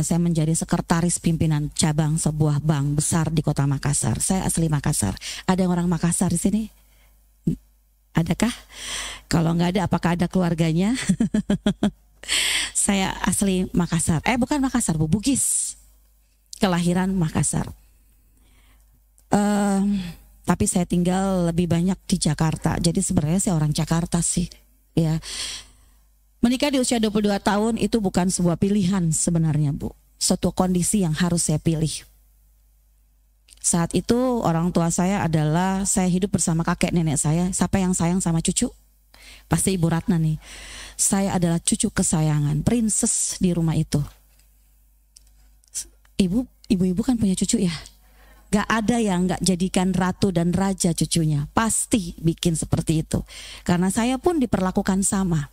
saya menjadi sekretaris pimpinan cabang sebuah bank besar di kota Makassar. Saya asli Makassar. Ada yang orang Makassar di sini? Adakah? Kalau nggak ada, apakah ada keluarganya? Saya asli Makassar. Bukan Makassar, Bu, Bugis. Kelahiran Makassar. Tapi saya tinggal lebih banyak di Jakarta. Jadi sebenarnya saya orang Jakarta sih. Ya. Menikah di usia 22 tahun itu bukan sebuah pilihan sebenarnya, Bu. Suatu kondisi yang harus saya pilih. Saat itu orang tua saya adalah, saya hidup bersama kakek nenek saya. Siapa yang sayang sama cucu? Pasti Ibu Ratna nih. Saya adalah cucu kesayangan, princess di rumah itu. Ibu-ibu kan punya cucu ya? Gak ada yang gak jadikan ratu dan raja cucunya. Pasti bikin seperti itu. Karena saya pun diperlakukan sama.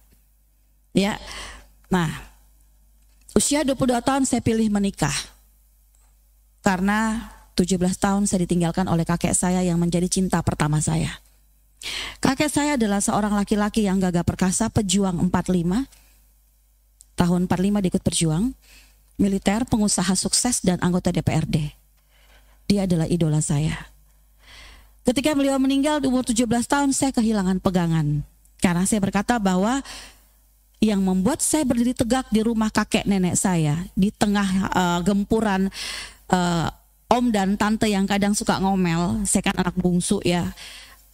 Ya, nah, usia 22 tahun saya pilih menikah. Karena 17 tahun saya ditinggalkan oleh kakek saya yang menjadi cinta pertama saya. Kakek saya adalah seorang laki-laki yang gagah perkasa, pejuang 45. Tahun 45 dia ikut berjuang. Militer, pengusaha sukses dan anggota DPRD. Dia adalah idola saya. Ketika beliau meninggal di umur 17 tahun, saya kehilangan pegangan. Karena saya berkata bahwa yang membuat saya berdiri tegak di rumah kakek nenek saya, di tengah gempuran om dan tante yang kadang suka ngomel. Saya kan anak bungsu ya.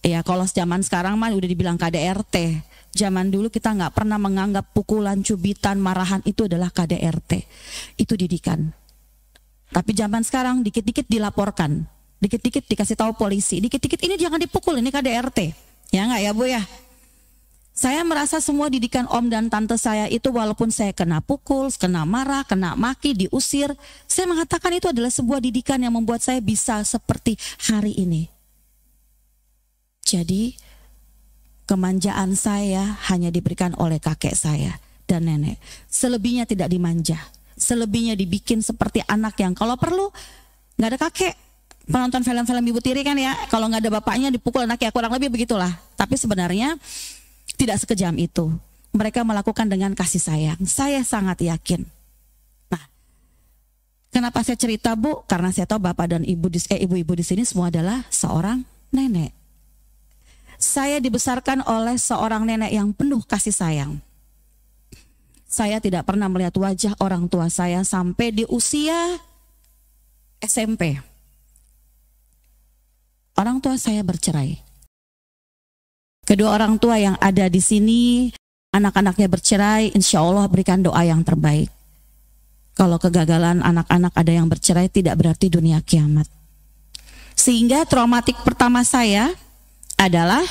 Ya kalau zaman sekarang mah udah dibilang KDRT. Zaman dulu kita nggak pernah menganggap pukulan, cubitan, marahan itu adalah KDRT. Itu didikan. Tapi zaman sekarang dikit-dikit dilaporkan, dikit-dikit dikasih tahu polisi, dikit-dikit ini jangan dipukul, ini KDRT. Ya nggak ya Bu ya? Saya merasa semua didikan om dan tante saya itu walaupun saya kena pukul, kena marah, kena maki, diusir. Saya mengatakan itu adalah sebuah didikan yang membuat saya bisa seperti hari ini. Jadi kemanjaan saya hanya diberikan oleh kakek saya dan nenek. Selebihnya tidak dimanja. Selebihnya dibikin seperti anak yang kalau perlu nggak ada kakek. Penonton film-film Ibu Tiri kan ya, kalau nggak ada bapaknya dipukul anaknya, kurang lebih begitulah. Tapi sebenarnya tidak sekejam itu. Mereka melakukan dengan kasih sayang. Saya sangat yakin. Nah, kenapa saya cerita Bu? Karena saya tahu bapak dan ibu-ibu di sini semua adalah seorang nenek. Saya dibesarkan oleh seorang nenek yang penuh kasih sayang. Saya tidak pernah melihat wajah orang tua saya sampai di usia SMP. Orang tua saya bercerai. Kedua orang tua yang ada di sini, anak-anaknya bercerai, insya Allah berikan doa yang terbaik. Kalau kegagalan anak-anak ada yang bercerai tidak berarti dunia kiamat. Sehingga traumatik pertama saya adalah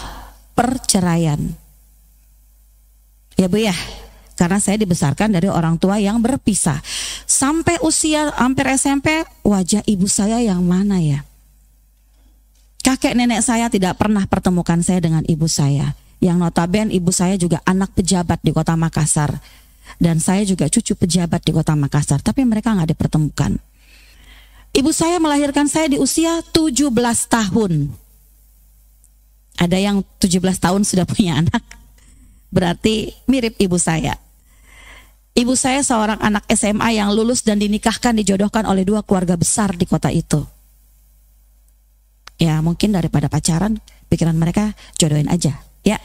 perceraian. Ya Bu ya, karena saya dibesarkan dari orang tua yang berpisah. Sampai usia hampir SMP, wajah ibu saya yang mana ya? Kakek nenek saya tidak pernah pertemukan saya dengan ibu saya. Yang notabene ibu saya juga anak pejabat di kota Makassar. Dan saya juga cucu pejabat di kota Makassar. Tapi mereka nggak dipertemukan. Ibu saya melahirkan saya di usia 17 tahun. Ada yang 17 tahun sudah punya anak. Berarti mirip ibu saya. Ibu saya seorang anak SMA yang lulus dan dinikahkan, dijodohkan oleh dua keluarga besar di kota itu. Ya mungkin daripada pacaran, pikiran mereka jodohin aja. Ya.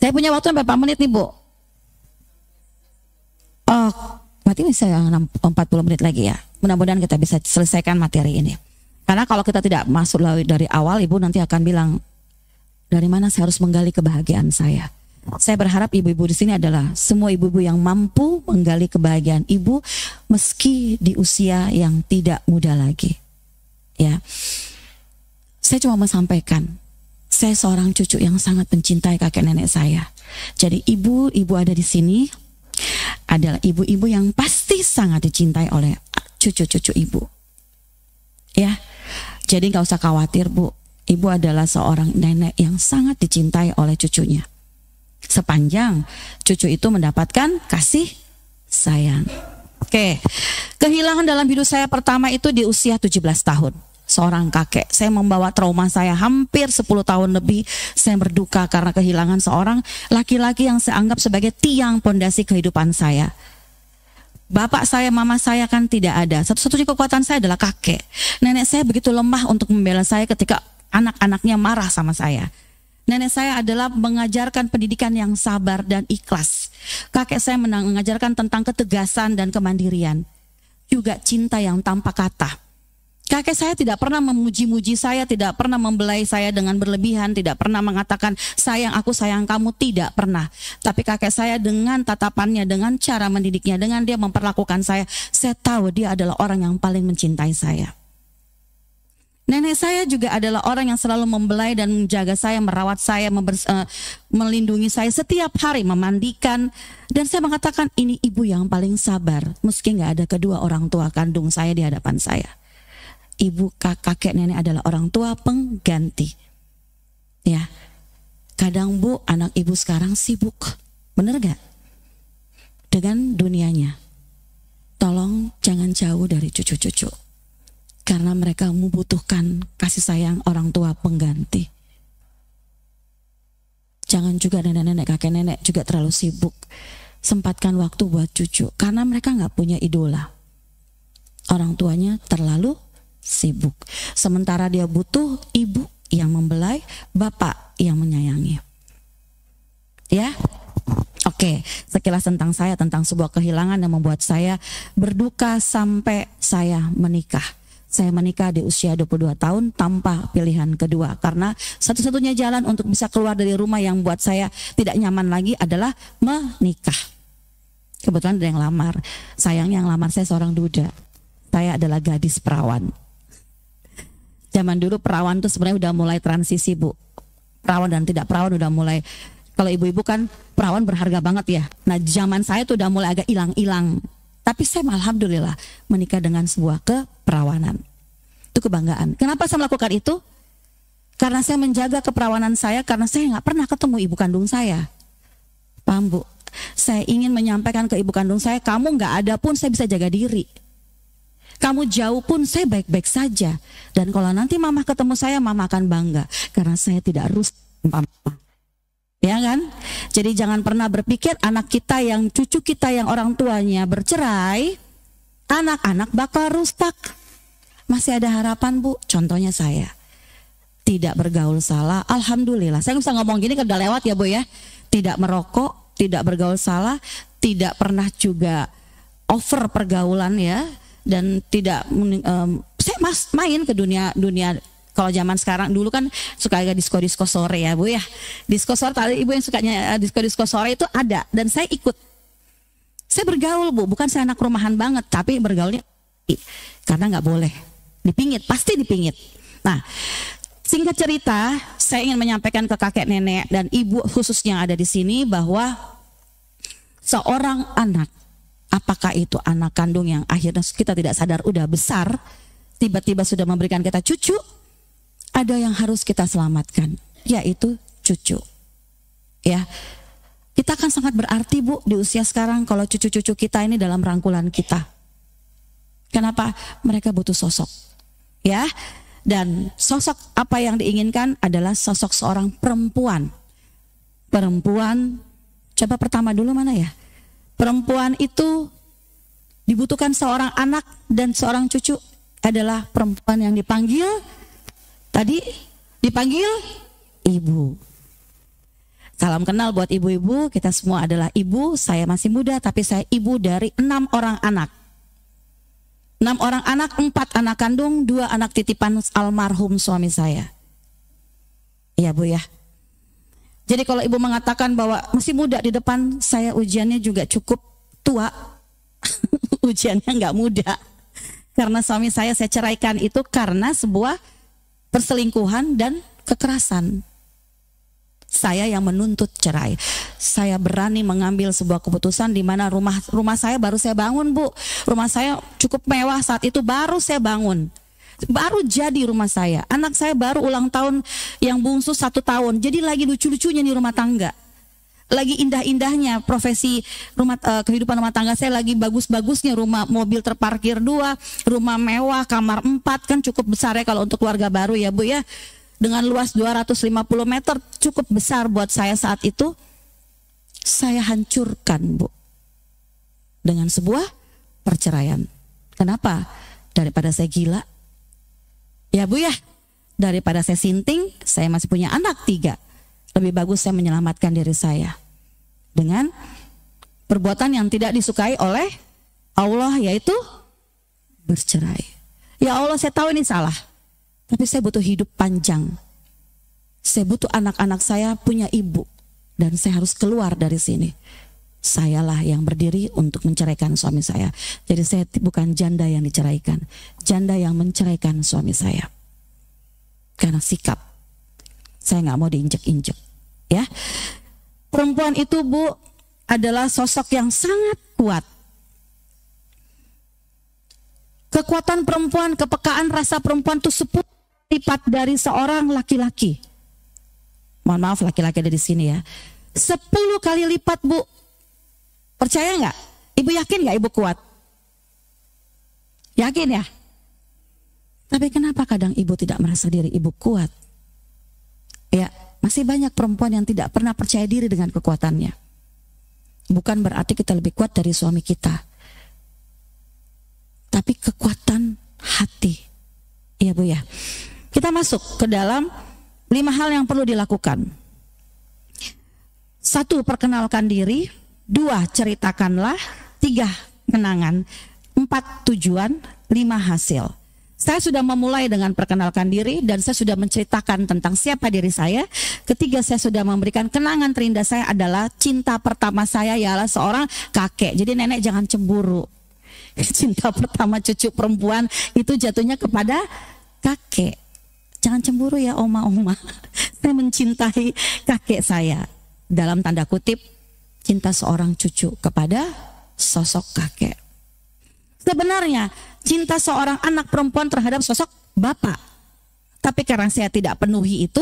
Saya punya waktu berapa menit nih Bu? Oh, berarti bisa 40 menit lagi ya. Mudah-mudahan kita bisa selesaikan materi ini. Karena kalau kita tidak masuk dari awal, Ibu nanti akan bilang, dari mana saya harus menggali kebahagiaan saya. Saya berharap ibu-ibu di sini adalah semua ibu-ibu yang mampu menggali kebahagiaan Ibu meski di usia yang tidak muda lagi. Ya, saya cuma mau sampaikan, saya seorang cucu yang sangat mencintai kakek nenek saya. Jadi ibu-ibu ada di sini adalah ibu-ibu yang pasti sangat dicintai oleh cucu-cucu Ibu. Ya, jadi nggak usah khawatir Bu, Ibu adalah seorang nenek yang sangat dicintai oleh cucunya. Sepanjang cucu itu mendapatkan kasih sayang. Oke, kehilangan dalam hidup saya pertama itu di usia 17 tahun. Seorang kakek, saya membawa trauma saya hampir 10 tahun lebih. Saya berduka karena kehilangan seorang laki-laki yang saya anggap sebagai tiang pondasi kehidupan saya. Bapak saya, mama saya kan tidak ada. Satu-satunya kekuatan saya adalah kakek. Nenek saya begitu lemah untuk membela saya ketika anak-anaknya marah sama saya. Nenek saya adalah mengajarkan pendidikan yang sabar dan ikhlas. Kakek saya mengajarkan tentang ketegasan dan kemandirian. Juga cinta yang tanpa kata. Kakek saya tidak pernah memuji-muji saya, tidak pernah membelai saya dengan berlebihan, tidak pernah mengatakan sayang aku, sayang kamu, tidak pernah. Tapi kakek saya dengan tatapannya, dengan cara mendidiknya, dengan dia memperlakukan saya tahu dia adalah orang yang paling mencintai saya. Nenek saya juga adalah orang yang selalu membelai dan menjaga saya, merawat saya, melindungi saya setiap hari, memandikan. Dan saya mengatakan ini ibu yang paling sabar, meski gak ada kedua orang tua kandung saya di hadapan saya. Ibu, kakek, nenek adalah orang tua pengganti. Ya, kadang Bu, anak ibu sekarang sibuk, bener gak? Dengan dunianya. Tolong jangan jauh dari cucu-cucu. Karena mereka membutuhkan kasih sayang orang tua pengganti. Jangan juga nenek-nenek, kakek nenek juga terlalu sibuk. Sempatkan waktu buat cucu. Karena mereka gak punya idola. Orang tuanya terlalu sibuk. Sementara dia butuh ibu yang membelai, bapak yang menyayangi. Ya, oke. Sekilas tentang saya, tentang sebuah kehilangan yang membuat saya berduka sampai saya menikah. Saya menikah di usia 22 tahun tanpa pilihan kedua. Karena satu-satunya jalan untuk bisa keluar dari rumah yang buat saya tidak nyaman lagi adalah menikah. Kebetulan ada yang lamar. Sayangnya yang lamar saya seorang duda. Saya adalah gadis perawan. Zaman dulu perawan tuh sebenarnya udah mulai transisi Bu. Perawan dan tidak perawan udah mulai. Kalau ibu-ibu kan perawan berharga banget ya. Nah zaman saya tuh udah mulai agak hilang-hilang. Tapi saya alhamdulillah menikah dengan sebuah keperawanan. Itu kebanggaan. Kenapa saya melakukan itu? Karena saya menjaga keperawanan saya. Karena saya gak pernah ketemu ibu kandung saya. Paham Bu? Saya ingin menyampaikan ke ibu kandung saya, kamu gak ada pun saya bisa jaga diri. Kamu jauh pun saya baik-baik saja. Dan kalau nanti mama ketemu saya, mama akan bangga. Karena saya tidak rusak. Ya kan? Jadi jangan pernah berpikir anak kita yang, cucu kita yang orang tuanya bercerai, anak-anak bakal rusak. Masih ada harapan Bu. Contohnya saya. Tidak bergaul salah. Alhamdulillah. Saya bisa ngomong gini kan udah lewat ya Bu ya. Tidak merokok, tidak bergaul salah. Tidak pernah juga over pergaulan ya. Dan tidak saya main ke dunia kalau zaman sekarang. Dulu kan suka agak disko sore ya Bu ya, disko sore. Tadi ibu yang sukanya disko sore itu ada dan saya ikut. Saya bergaul Bu, bukan saya anak rumahan banget, tapi bergaulnya karena nggak boleh dipingit, pasti dipingit. Nah singkat cerita, saya ingin menyampaikan ke kakek nenek dan ibu khususnya yang ada di sini bahwa seorang anak, apakah itu anak kandung yang akhirnya kita tidak sadar udah besar, tiba-tiba sudah memberikan kita cucu, ada yang harus kita selamatkan, yaitu cucu. Ya, kita akan sangat berarti Bu di usia sekarang kalau cucu-cucu kita ini dalam rangkulan kita. Kenapa? Mereka butuh sosok. Ya, dan sosok apa yang diinginkan adalah sosok seorang perempuan. Perempuan, coba pertama dulu mana ya? Perempuan itu dibutuhkan seorang anak dan seorang cucu adalah perempuan yang dipanggil ibu. Salam kenal buat ibu-ibu, kita semua adalah ibu. Saya masih muda tapi saya ibu dari 6 orang anak. 6 orang anak, 4 anak kandung, 2 anak titipan almarhum suami saya. Iya Bu ya. Jadi kalau ibu mengatakan bahwa masih muda di depan, saya ujiannya juga cukup tua. Ujiannya nggak muda. Karena suami saya ceraikan itu karena sebuah perselingkuhan dan kekerasan. Saya yang menuntut cerai. Saya berani mengambil sebuah keputusan di mana rumah saya baru saya bangun Bu. Rumah saya cukup mewah saat itu, baru saya bangun. Baru jadi rumah saya. Anak saya baru ulang tahun yang bungsu 1 tahun. Jadi lagi lucu-lucunya nih rumah tangga. Lagi indah-indahnya profesi kehidupan rumah tangga saya, lagi bagus-bagusnya, rumah mobil terparkir 2, rumah mewah, kamar 4, kan cukup besar ya kalau untuk keluarga baru ya Bu ya. Dengan luas 250 meter, cukup besar buat saya saat itu. Saya hancurkan Bu. Dengan sebuah perceraian. Kenapa? Daripada saya gila, ya Bu ya, daripada saya sinting, saya masih punya anak 3. Lebih bagus saya menyelamatkan diri saya dengan perbuatan yang tidak disukai oleh Allah, yaitu bercerai. Ya Allah, saya tahu ini salah, tapi saya butuh hidup panjang. Saya butuh anak-anak saya punya ibu, dan saya harus keluar dari sini. Sayalah yang berdiri untuk menceraikan suami saya. Jadi saya bukan janda yang diceraikan, janda yang menceraikan suami saya. Karena sikap saya nggak mau diinjek-injek. Ya, perempuan itu Bu adalah sosok yang sangat kuat. Kekuatan perempuan, kepekaan rasa perempuan itu 10 lipat dari seorang laki-laki. Mohon maaf laki-laki ada di sini ya. 10 kali lipat Bu. Percaya nggak? Ibu yakin nggak ibu kuat? Yakin ya? Tapi kenapa kadang ibu tidak merasa diri ibu kuat? Ya, masih banyak perempuan yang tidak pernah percaya diri dengan kekuatannya. Bukan berarti kita lebih kuat dari suami kita, tapi kekuatan hati. Iya Bu ya. Kita masuk ke dalam 5 hal yang perlu dilakukan. 1, perkenalkan diri. 2, ceritakanlah. 3, kenangan. 4, tujuan. 5, hasil. Saya sudah memulai dengan perkenalkan diri dan saya sudah menceritakan tentang siapa diri saya. Ketiga, saya sudah memberikan kenangan terindah saya adalah cinta pertama saya ialah seorang kakek. Jadi nenek jangan cemburu. Cinta pertama cucu perempuan itu jatuhnya kepada kakek. Jangan cemburu ya oma-oma. Saya mencintai kakek saya. Dalam tanda kutip, cinta seorang cucu kepada sosok kakek. Sebenarnya cinta seorang anak perempuan terhadap sosok bapak. Tapi karena saya tidak penuhi itu,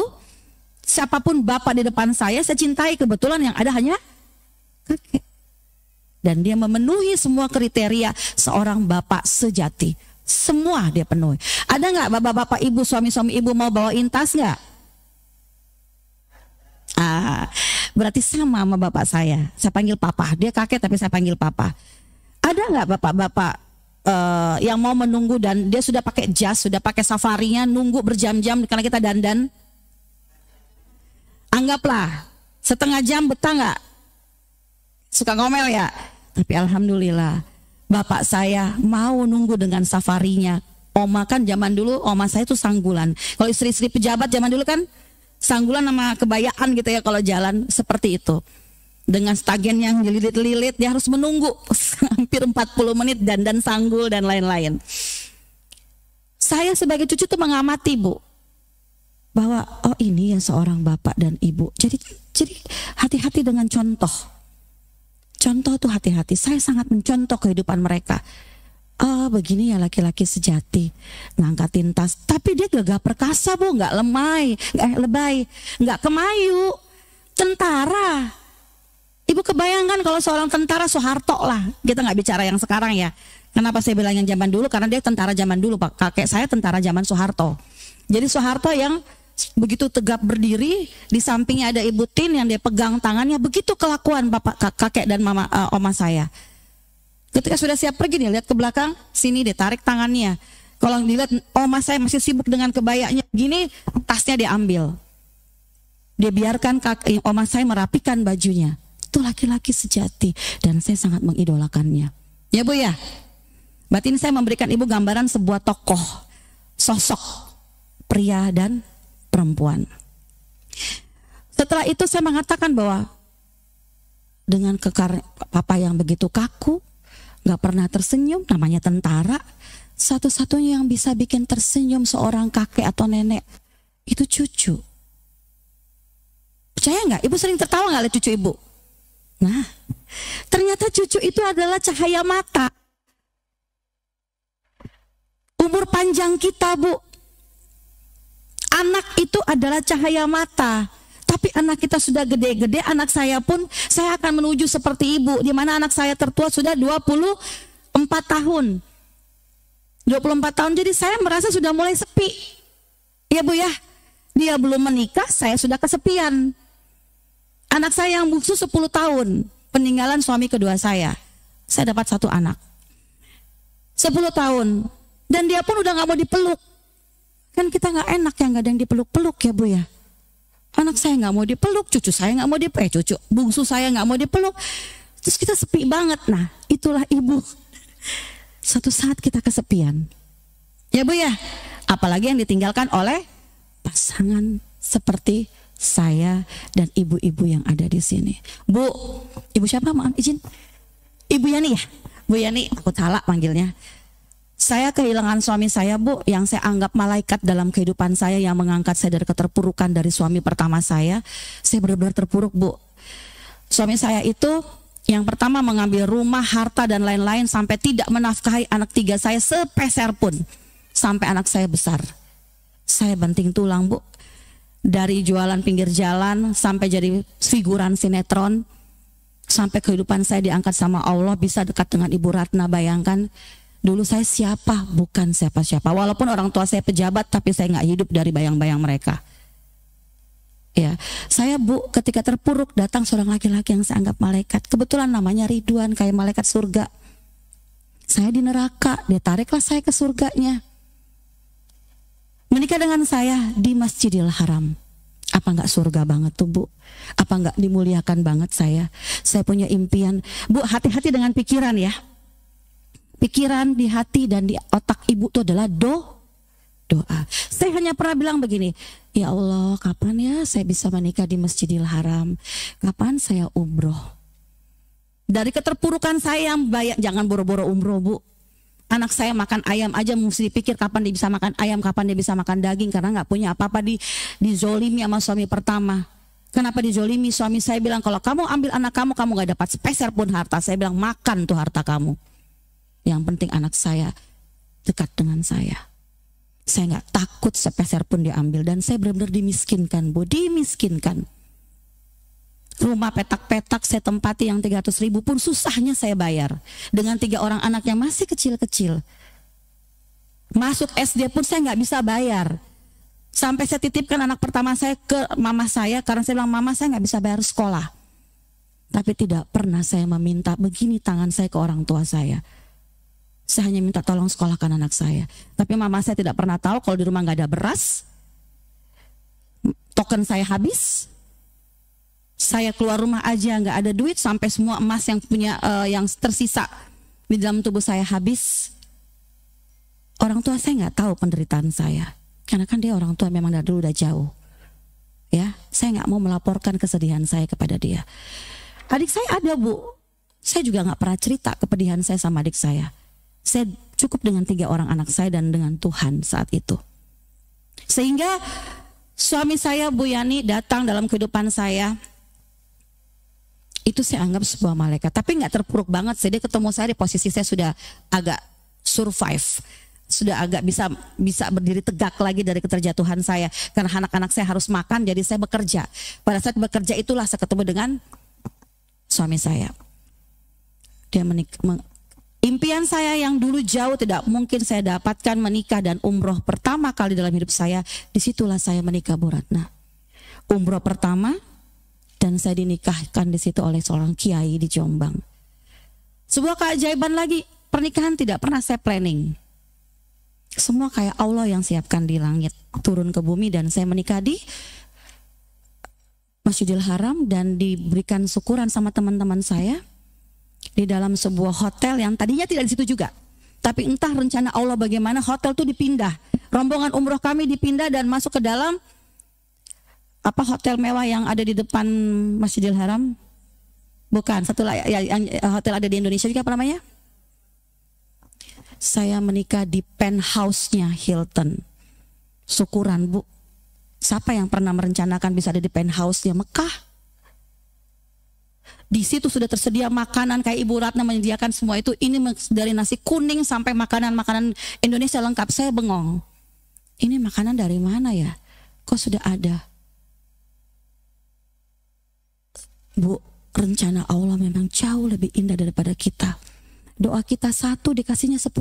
siapapun bapak di depan saya cintai, kebetulan yang ada hanya kakek. Dan dia memenuhi semua kriteria seorang bapak sejati. Semua dia penuhi. Ada nggak bapak-bapak ibu, suami-suami ibu mau bawain tas nggak? Berarti sama bapak saya. Saya panggil papa. Dia kakek tapi saya panggil papa. Ada nggak bapak-bapak yang mau menunggu dan dia sudah pakai jas, sudah pakai safarinya, nunggu berjam-jam karena kita dandan? Anggaplah setengah jam, betah nggak? Suka ngomel ya? Tapi alhamdulillah bapak saya mau nunggu dengan safarinya. Oma kan zaman dulu, oma saya tuh sanggulan. Kalau istri-istri pejabat zaman dulu kan sanggulan sama kebayaan gitu ya, kalau jalan seperti itu. Dengan stagen yang lilit-lilit, dia harus menunggu hampir 40 menit dan sanggul dan lain-lain. Saya sebagai cucu tuh mengamati Bu, bahwa oh ini yang seorang bapak dan ibu. Jadi hati-hati dengan contoh. Contoh tuh hati-hati. Saya sangat mencontoh kehidupan mereka. Oh begini ya laki-laki sejati, ngangkatin tas. Tapi dia gagah perkasa Bu, nggak lebay, nggak kemayu. Tentara. Ibu kebayangkan kalau seorang tentara Soeharto lah. Kita nggak bicara yang sekarang ya. Kenapa saya bilang yang zaman dulu? Karena dia tentara zaman dulu Pak. Kakek saya tentara zaman Soeharto. Jadi Soeharto yang begitu tegap berdiri, di sampingnya ada Ibu Tin yang dia pegang tangannya. Begitu kelakuan bapak, kakek dan oma saya. Ketika sudah siap pergi nih, lihat ke belakang, sini dia tarik tangannya. Kalau dilihat oma saya masih sibuk dengan kebayanya, gini tasnya diambil. Dia biarkan oma saya merapikan bajunya. Itu laki-laki sejati dan saya sangat mengidolakannya. Ya Bu ya. Berarti ini saya memberikan Ibu gambaran sebuah tokoh, sosok pria dan perempuan. Setelah itu saya mengatakan bahwa dengan kekar papa yang begitu kaku, gak pernah tersenyum, namanya tentara, satu-satunya yang bisa bikin tersenyum seorang kakek atau nenek itu cucu. Percaya nggak? Ibu sering tertawa nggak lihat cucu Ibu? Nah, ternyata cucu itu adalah cahaya mata. Umur panjang kita Bu, anak itu adalah cahaya mata. Tapi anak kita sudah gede-gede, anak saya pun, saya akan menuju seperti Ibu, di mana anak saya tertua sudah 24 tahun. 24 tahun, jadi saya merasa sudah mulai sepi. Ya Bu ya, dia belum menikah, saya sudah kesepian. Anak saya yang bungsu 10 tahun, peninggalan suami kedua saya. Saya dapat 1 anak. 10 tahun. Dan dia pun udah gak mau dipeluk. Kan kita gak enak ya, gak ada yang dipeluk-peluk ya Bu ya. Anak saya gak mau dipeluk, cucu saya gak mau dipeluk, cucu bungsu saya gak mau dipeluk. Terus kita sepi banget. Nah itulah ibu. Suatu saat kita kesepian. Ya Bu ya. Apalagi yang ditinggalkan oleh pasangan seperti saya dan ibu-ibu yang ada di sini. Bu, ibu siapa? Maaf izin. Ibu Yani ya? Bu Yani, aku salah panggilnya. Saya kehilangan suami saya Bu, yang saya anggap malaikat dalam kehidupan saya, yang mengangkat saya dari keterpurukan dari suami pertama saya. Saya benar-benar terpuruk Bu. Suami saya itu yang pertama mengambil rumah, harta dan lain-lain, sampai tidak menafkahi anak 3 saya sepeser pun. Sampai anak saya besar. Saya banting tulang Bu. Dari jualan pinggir jalan sampai jadi figuran sinetron. Sampai kehidupan saya diangkat sama Allah, bisa dekat dengan Ibu Ratna. Bayangkan dulu saya siapa? Bukan siapa-siapa. Walaupun orang tua saya pejabat, tapi saya nggak hidup dari bayang-bayang mereka. Ya, saya Bu ketika terpuruk datang seorang laki-laki yang saya anggap malaikat. Kebetulan namanya Ridwan, kayak malaikat surga. Saya di neraka, dia tariklah saya ke surganya. Menikah dengan saya di Masjidil Haram. Apa nggak surga banget tuh Bu? Apa nggak dimuliakan banget saya? Saya punya impian. Bu, hati-hati dengan pikiran ya. Pikiran di hati dan di otak ibu itu adalah doa. Saya hanya pernah bilang begini, ya Allah, kapan ya saya bisa menikah di Masjidil Haram? Kapan saya umroh? Dari keterpurukan saya, jangan boro-boro umroh Bu. Anak saya makan ayam aja mesti dipikir kapan dia bisa makan ayam, kapan dia bisa makan daging, karena nggak punya apa-apa, dizolimi sama suami pertama. Kenapa dizolimi? Suami saya bilang, kalau kamu ambil anak kamu nggak dapat sepeser pun harta. Saya bilang, makan tuh harta kamu. Yang penting anak saya dekat dengan saya. Saya nggak takut sepeser pun diambil, dan saya benar-benar dimiskinkan Bu, dimiskinkan. Rumah petak-petak saya tempati yang 300.000 pun susahnya saya bayar. Dengan 3 orang anak yang masih kecil-kecil. Masuk SD pun saya nggak bisa bayar. Sampai saya titipkan anak pertama saya ke mama saya, karena saya bilang, mama saya nggak bisa bayar sekolah. Tapi tidak pernah saya meminta begini tangan saya ke orang tua saya. Saya hanya minta tolong sekolahkan anak saya. Tapi mama saya tidak pernah tahu kalau di rumah nggak ada beras. Token saya habis. Saya keluar rumah aja nggak ada duit, sampai semua emas yang punya yang tersisa di dalam tubuh saya habis. Orang tua saya nggak tahu penderitaan saya, karena kan dia orang tua memang dari dulu udah jauh. Ya, saya nggak mau melaporkan kesedihan saya kepada dia. Adik saya ada Bu, saya juga nggak pernah cerita kepedihan saya sama adik saya. Saya cukup dengan 3 orang anak saya dan dengan Tuhan saat itu. Sehingga suami saya Bu Yani datang dalam kehidupan saya. Itu saya anggap sebuah malaikat, tapi nggak terpuruk banget. Dia ketemu saya di posisi saya sudah agak survive, sudah agak bisa berdiri tegak lagi dari keterjatuhan saya, karena anak-anak saya harus makan, jadi saya bekerja. Pada saat bekerja itulah saya ketemu dengan suami saya. Dia impian saya yang dulu jauh tidak mungkin saya dapatkan, menikah dan umroh pertama kali dalam hidup saya. Disitulah saya menikah Bu Ratna. Umroh pertama. Dan saya dinikahkan di situ oleh seorang kiai di Jombang. Sebuah keajaiban lagi, pernikahan tidak pernah saya planning. Semua kayak Allah yang siapkan di langit, turun ke bumi, dan saya menikah di Masjidil Haram dan diberikan syukuran sama teman-teman saya di dalam sebuah hotel yang tadinya tidak di situ juga. Tapi entah rencana Allah bagaimana, hotel itu dipindah. Rombongan umroh kami dipindah dan masuk ke dalam hotel mewah yang ada di depan Masjidil Haram. Bukan, satu yang hotel ada di Indonesia juga, apa namanya? Saya menikah di penthouse-nya Hilton. Syukuran Bu. Siapa yang pernah merencanakan bisa ada di penthouse-nya Mekah? Di situ sudah tersedia makanan, kayak Ibu Ratna menyediakan semua itu. Ini dari nasi kuning sampai makanan-makanan Indonesia lengkap. Saya bengong. Ini makanan dari mana ya? Kok sudah ada? Bu, rencana Allah memang jauh lebih indah daripada kita. Doa kita 1 dikasihnya 10.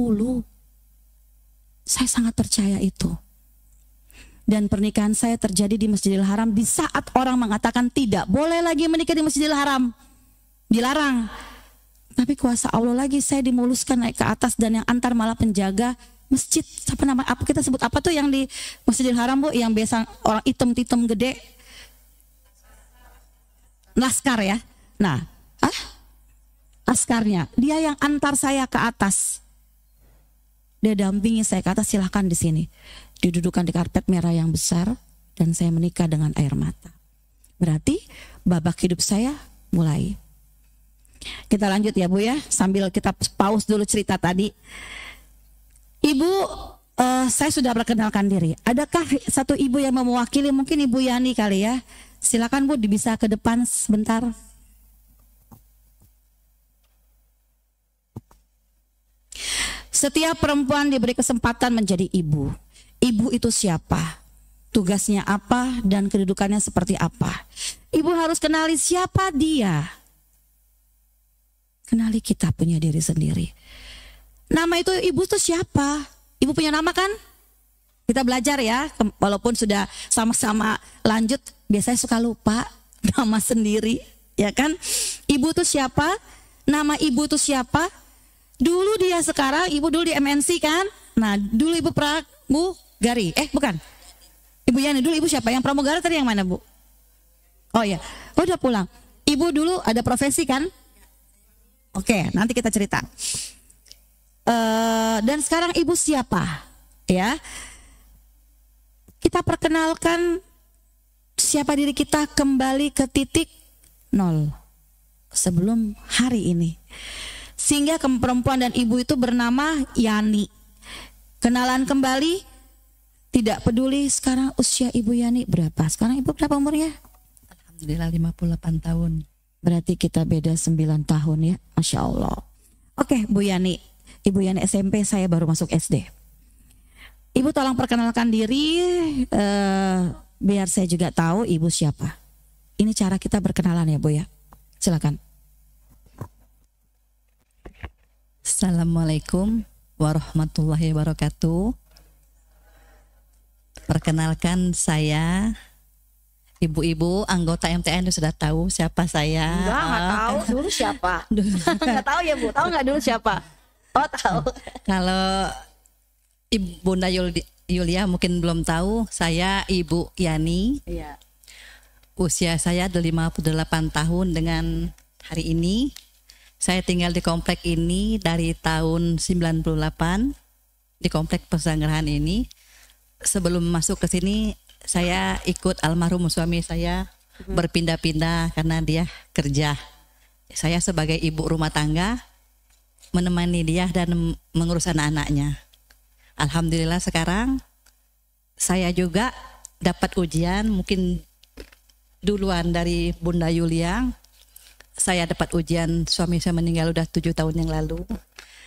Saya sangat percaya itu. Dan pernikahan saya terjadi di Masjidil Haram di saat orang mengatakan tidak boleh lagi menikah di Masjidil Haram. Dilarang. Tapi kuasa Allah lagi, saya dimuluskan naik ke atas, dan yang antar malah penjaga masjid. Apa kita sebut apa tuh yang di Masjidil Haram, Bu, yang biasa orang hitam-hitam gede, laskar ya. Nah, askarnya dia yang antar saya ke atas. Dia dampingi saya ke atas, silahkan di sini. Didudukan di karpet merah yang besar, dan saya menikah dengan air mata. Berarti babak hidup saya mulai. Kita lanjut ya, Bu ya, sambil kita pause dulu cerita tadi. Ibu, saya sudah perkenalkan diri. Adakah satu ibu yang mewakili, mungkin Ibu Yani kali ya? Silakan Bu, bisa ke depan sebentar. Setiap perempuan diberi kesempatan menjadi ibu. Ibu itu siapa? Tugasnya apa dan kedudukannya seperti apa? Ibu harus kenali siapa dia. Kenali kita punya diri sendiri. Nama itu ibu itu siapa? Ibu punya nama kan? Kita belajar ya, walaupun sudah sama-sama lanjut, biasanya suka lupa nama sendiri, ya kan? Ibu itu siapa? Nama ibu itu siapa? Dulu dia, sekarang ibu dulu di MNC kan? Nah, dulu ibu pramugari, bukan? Ibu Yani dulu ibu siapa? Yang pramugara tadi yang mana, Bu? Oh ya, udah pulang. Ibu dulu ada profesi kan? Oke, nanti kita cerita. Dan sekarang ibu siapa? Ya, kita perkenalkan siapa diri kita kembali ke titik nol sebelum hari ini. Sehingga perempuan dan ibu itu bernama Yani. Kenalan kembali, tidak peduli sekarang usia Ibu Yani berapa. Sekarang Ibu berapa umurnya? Alhamdulillah 58 tahun. Berarti kita beda 9 tahun ya, Masya Allah. Oke, Bu Yani. Ibu Yani SMP, saya baru masuk SD. Ibu tolong perkenalkan diri, biar saya juga tahu Ibu siapa. Ini cara kita berkenalan ya, Bu ya. Silakan. Assalamualaikum warahmatullahi wabarakatuh. Perkenalkan, saya ibu-ibu anggota MTN sudah tahu siapa saya. Enggak tahu dulu siapa. Enggak tahu ya, Bu. Tahu enggak dulu siapa? Oh, tahu. Kalau Ibu Bunda Yulia mungkin belum tahu, saya Ibu Yani. Iya. Usia saya 58 tahun dengan hari ini. Saya tinggal di komplek ini dari tahun 98, di komplek Pesanggerahan ini. Sebelum masuk ke sini, saya ikut almarhum suami saya berpindah-pindah karena dia kerja. Saya sebagai ibu rumah tangga menemani dia dan mengurus anak-anaknya. Alhamdulillah sekarang saya juga dapat ujian, mungkin duluan dari Bunda Yulia. Saya dapat ujian, suami saya meninggal udah 7 tahun yang lalu.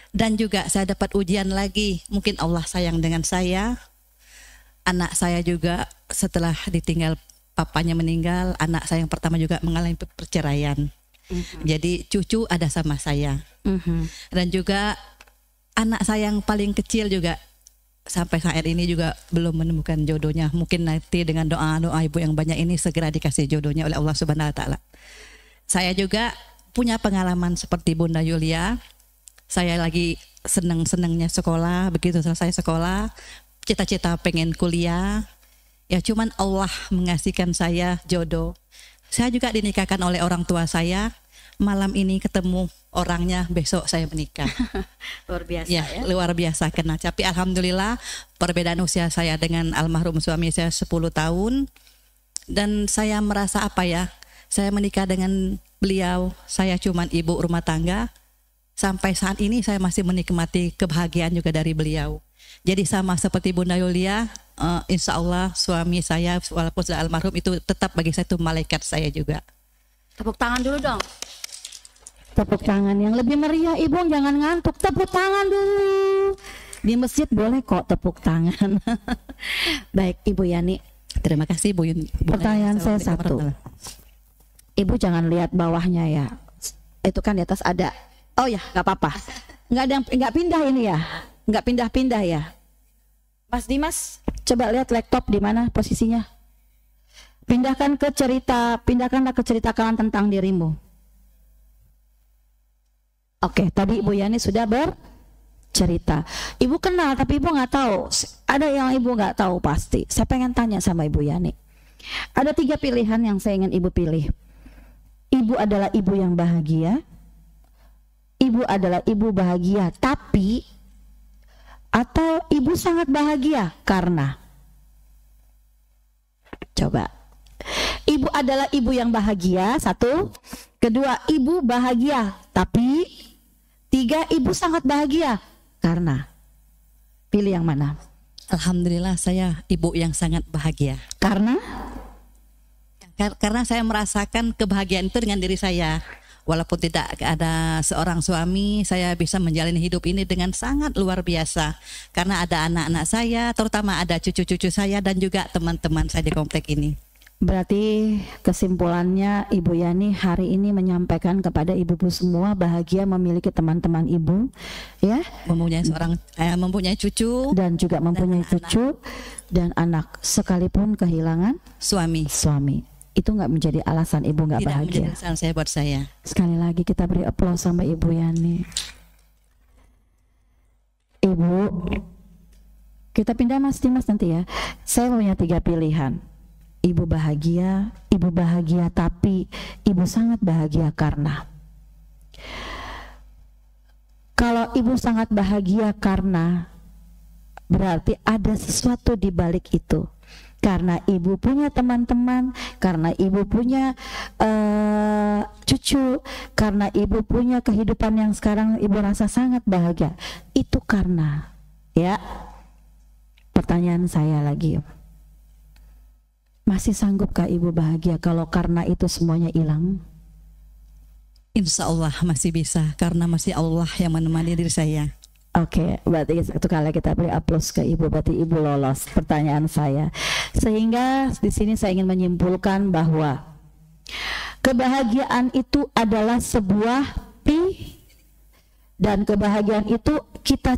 Dan juga saya dapat ujian lagi, mungkin Allah sayang dengan saya. Anak saya juga setelah ditinggal papanya meninggal, anak saya yang pertama juga mengalami perceraian. Jadi cucu ada sama saya. Dan juga anak saya yang paling kecil juga sampai saat ini juga belum menemukan jodohnya. Mungkin nanti dengan doa-doa ibu yang banyak ini segera dikasih jodohnya oleh Allah Subhanahu wa taala. Saya juga punya pengalaman seperti Bunda Yulia. Saya lagi seneng-senengnya sekolah, begitu selesai sekolah, cita-cita pengen kuliah. Ya cuman Allah mengasihkan saya jodoh. Saya juga dinikahkan oleh orang tua saya. Malam ini ketemu orangnya, besok saya menikah. Luar biasa ya. Luar biasa kena. Tapi alhamdulillah perbedaan usia saya dengan almarhum suami saya 10 tahun. Dan saya merasa saya menikah dengan beliau, saya cuman ibu rumah tangga. Sampai saat ini saya masih menikmati kebahagiaan juga dari beliau. Jadi sama seperti Bunda Yulia, insya Allah suami saya walaupun sudah almarhum itu tetap bagi saya itu malaikat saya juga. Tepuk tangan dulu dong. Tepuk tangan yang lebih meriah, Ibu, jangan ngantuk. Tepuk tangan dulu. Di masjid boleh kok tepuk tangan. Baik, Ibu Yani. Terima kasih Bu. Pertanyaan saya satu. Ibu jangan lihat bawahnya ya. Itu kan di atas ada. Oh ya, nggak apa-apa. Nggak pindah ini ya. Nggak pindah-pindah ya. Mas Dimas, coba lihat laptop di mana posisinya. Pindahkanlah ke cerita kawan tentang dirimu. Oke, tadi Ibu Yani sudah bercerita. Ibu kenal tapi Ibu nggak tahu. Ada yang Ibu nggak tahu pasti. Saya pengen tanya sama Ibu Yani. Ada 3 pilihan yang saya ingin Ibu pilih. Ibu adalah ibu yang bahagia. Ibu adalah ibu bahagia tapi, atau ibu sangat bahagia karena. Coba. Ibu adalah ibu yang bahagia, 1. Kedua, ibu bahagia tapi. 3, ibu sangat bahagia karena. Pilih yang mana? Alhamdulillah saya ibu yang sangat bahagia. Karena Karena saya merasakan kebahagiaan itu dengan diri saya. Walaupun tidak ada seorang suami, saya bisa menjalani hidup ini dengan sangat luar biasa. Karena ada anak-anak saya, terutama ada cucu-cucu saya dan juga teman-teman saya di komplek ini. berarti kesimpulannya Ibu Yani hari ini menyampaikan kepada ibu-ibu semua bahagia memiliki teman-teman ibu, ya, mempunyai cucu dan juga mempunyai cucu dan anak sekalipun kehilangan suami. Itu nggak menjadi alasan ibu nggak bahagia. Tidak menjadi alasan saya buat saya. Sekali lagi kita beri aplaus sama Ibu Yani. Ibu, kita pindah Mas Dimas nanti ya. Saya punya 3 pilihan. Ibu bahagia tapi ibu sangat bahagia karena. Kalau ibu sangat bahagia karena, berarti ada sesuatu di balik itu. Karena ibu punya teman-teman, karena ibu punya cucu, karena ibu punya kehidupan yang sekarang ibu rasa sangat bahagia. Itu karena, ya. Pertanyaan saya lagi, masih sanggupkah ibu bahagia kalau karena itu semuanya hilang? Insya Allah masih bisa, karena masih Allah yang menemani diri saya. Oke, berarti satu kali kita beri aplaus ke ibu, berarti ibu lolos pertanyaan saya. Sehingga di sini saya ingin menyimpulkan bahwa kebahagiaan itu adalah sebuah dan kebahagiaan itu kita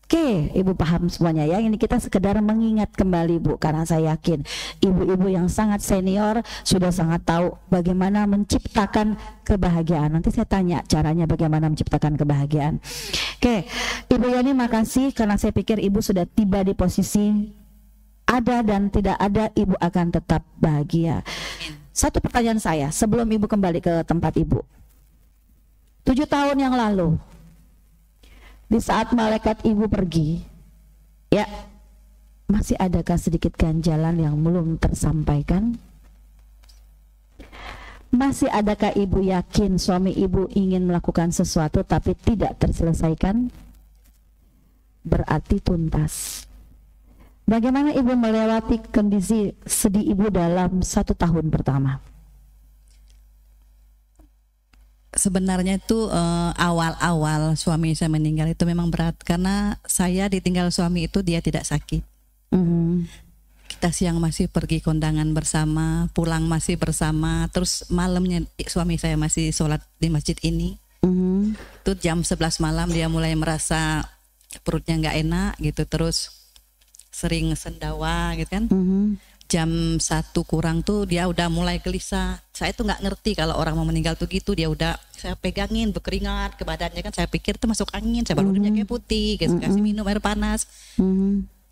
Oke, ibu paham semuanya ya. Ini kita sekedar mengingat kembali Bu, karena saya yakin ibu-ibu yang sangat senior sudah sangat tahu bagaimana menciptakan kebahagiaan. Nanti saya tanya caranya bagaimana menciptakan kebahagiaan. Oke, Ibu Yani makasih karena saya pikir ibu sudah tiba di posisi ada dan tidak ada, ibu akan tetap bahagia. Satu pertanyaan saya sebelum ibu kembali ke tempat ibu. 7 tahun yang lalu, di saat malaikat ibu pergi, ya, masih adakah sedikit ganjalan yang belum tersampaikan? Masih adakah ibu yakin suami ibu ingin melakukan sesuatu tapi tidak terselesaikan? Berarti tuntas. Bagaimana ibu melewati kondisi sedih ibu dalam 1 tahun pertama? Sebenarnya itu awal-awal suami saya meninggal itu memang berat, karena saya ditinggal suami itu dia tidak sakit. Kita siang masih pergi kondangan bersama, pulang masih bersama, terus malamnya suami saya masih sholat di masjid ini. Itu jam 11 malam dia mulai merasa perutnya nggak enak gitu, terus sering sendawa gitu kan. Jam 1 kurang tuh dia udah mulai gelisah. Saya tuh nggak ngerti kalau orang mau meninggal tuh gitu, dia udah saya pegangin berkeringat ke badannya kan, saya pikir itu masuk angin, saya baru kayak putih, kasih minum air panas.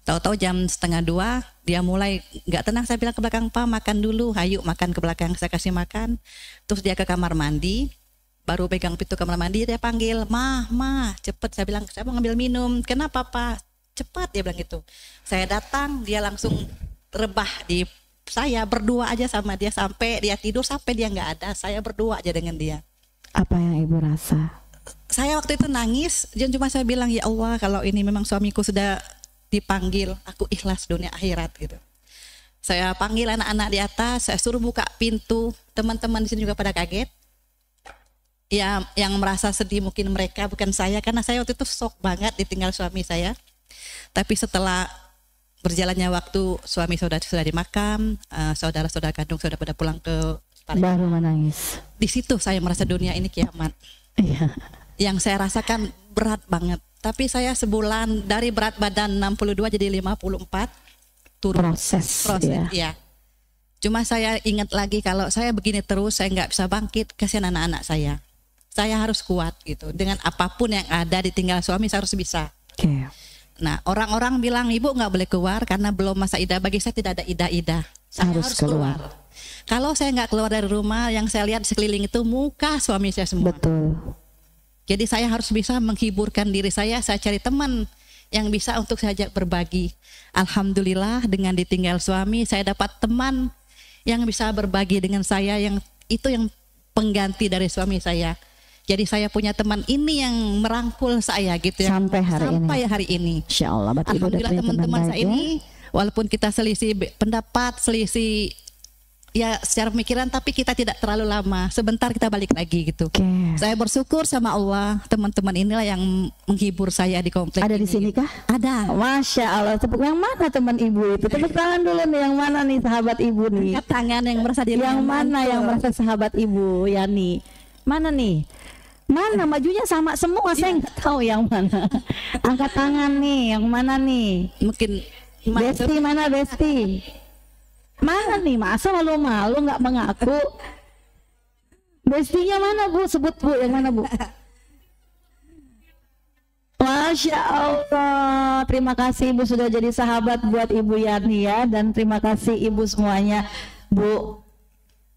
Tahu-tahu jam 1:30 dia mulai nggak tenang. Saya bilang ke belakang, Pak makan dulu, hayu makan ke belakang, saya kasih makan. Terus dia ke kamar mandi, baru pegang pintu kamar mandi dia panggil, mah cepet. Saya bilang saya mau ngambil minum. Kenapa Pak? Cepat, dia bilang gitu. Saya datang, dia langsung rebah di saya, berdua aja sama dia sampai dia tidur, sampai dia nggak ada, saya berdua aja dengan dia. Apa yang ibu rasa? Saya waktu itu nangis, dan cuma saya bilang, ya Allah kalau ini memang suamiku sudah dipanggil, aku ikhlas dunia akhirat gitu. Saya panggil anak-anak di atas, saya suruh buka pintu, teman-teman di sini juga pada kaget. Ya, yang merasa sedih mungkin mereka, bukan saya, karena saya waktu itu shock banget ditinggal suami saya. Tapi setelah berjalannya waktu, suami sudah di makam, saudara-saudara kandung sudah pada pulang ke Palembang. Baru menangis. Di situ saya merasa dunia ini kiamat. Iya. Yang saya rasakan berat banget. Tapi saya sebulan dari berat badan 62 jadi 54 turun. Proses ya. Cuma saya ingat lagi kalau saya begini terus saya nggak bisa bangkit, kasihan anak-anak saya. saya harus kuat gitu. Dengan apapun yang ada ditinggal suami saya harus bisa. Oke. Nah, orang-orang bilang ibu nggak boleh keluar karena belum masa idah. Bagi saya tidak ada idah-idah. Saya harus keluar. Kalau saya nggak keluar dari rumah, yang saya lihat sekeliling itu muka suami saya semua. Betul. Jadi saya harus bisa menghiburkan diri saya cari teman yang bisa untuk saya ajak berbagi. Alhamdulillah dengan ditinggal suami, saya dapat teman yang bisa berbagi dengan saya, yang itu yang pengganti dari suami saya. Jadi saya punya teman ini yang merangkul saya gitu ya. Sampai hari ini. Insya Allah. Alhamdulillah teman-teman saya ini, walaupun kita selisih pendapat, selisih ya secara pemikiran, tapi kita tidak terlalu lama. Sebentar kita balik lagi gitu. Saya bersyukur sama Allah, teman-teman inilah yang menghibur saya di komplek. Ada ini, di sini gitu. kah? Ada. Masya Allah. Tepuk yang mana teman ibu itu? Tepuk tangan dulu nih. Yang mana nih sahabat ibu nih? Angkat tangan yang merasa diri yang mana yang merasa sahabat ibu Yani? Mana nih? Mana majunya sama semua? Saya nggak tahu yang mana. Angkat tangan nih. Yang mana nih? Mungkin Besti mana Besti? Mana nih, masa malu-malu nggak mengaku? Bestinya mana Bu? Sebut Bu, yang mana Bu? Masya Allah, terima kasih Ibu sudah jadi sahabat buat Ibu Yani ya. Dan terima kasih Ibu semuanya Bu.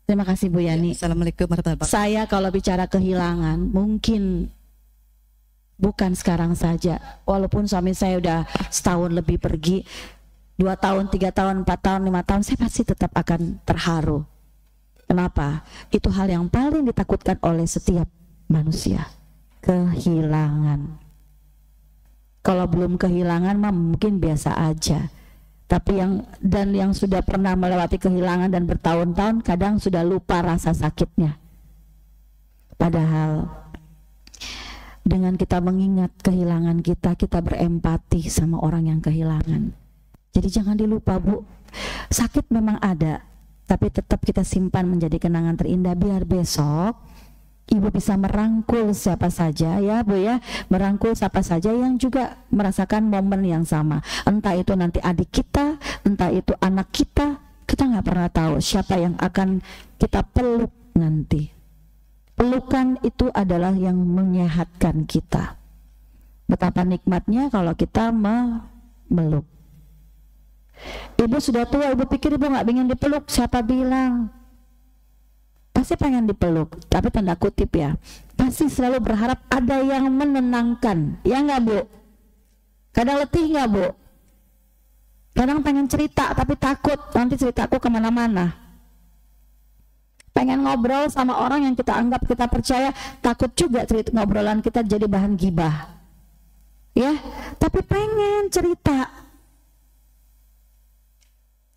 Terima kasih Bu Yani. Assalamualaikum warahmatullahi wabarakatuh. Saya kalau bicara kehilangan mungkin bukan sekarang saja. Walaupun suami saya udah setahun lebih pergi, 2 tahun, 3 tahun, 4 tahun, 5 tahun, saya pasti tetap akan terharu. Kenapa? Itu hal yang paling ditakutkan oleh setiap manusia. Kehilangan. Kalau belum kehilangan mah mungkin biasa aja. Tapi yang sudah pernah melewati kehilangan dan bertahun-tahun kadang sudah lupa rasa sakitnya. Padahal dengan kita mengingat kehilangan kita berempati sama orang yang kehilangan. Jadi jangan dilupa Bu, sakit memang ada, tapi tetap kita simpan menjadi kenangan terindah biar besok Ibu bisa merangkul siapa saja ya Bu ya, merangkul siapa saja yang juga merasakan momen yang sama. Entah itu nanti adik kita, entah itu anak kita nggak pernah tahu siapa yang akan kita peluk nanti. Pelukan itu adalah yang menyehatkan kita. Betapa nikmatnya kalau kita memeluk. Ibu sudah tua, ibu pikir ibu nggak ingin dipeluk, siapa bilang? Pasti pengen dipeluk, tapi tanda kutip ya. Pasti selalu berharap ada yang menenangkan, ya nggak Bu? Kadang letih nggak Bu? Kadang pengen cerita, tapi takut nanti ceritaku kemana-mana. Pengen ngobrol sama orang yang kita anggap kita percaya, takut juga cerita ngobrolan kita jadi bahan gibah. Ya, tapi pengen cerita.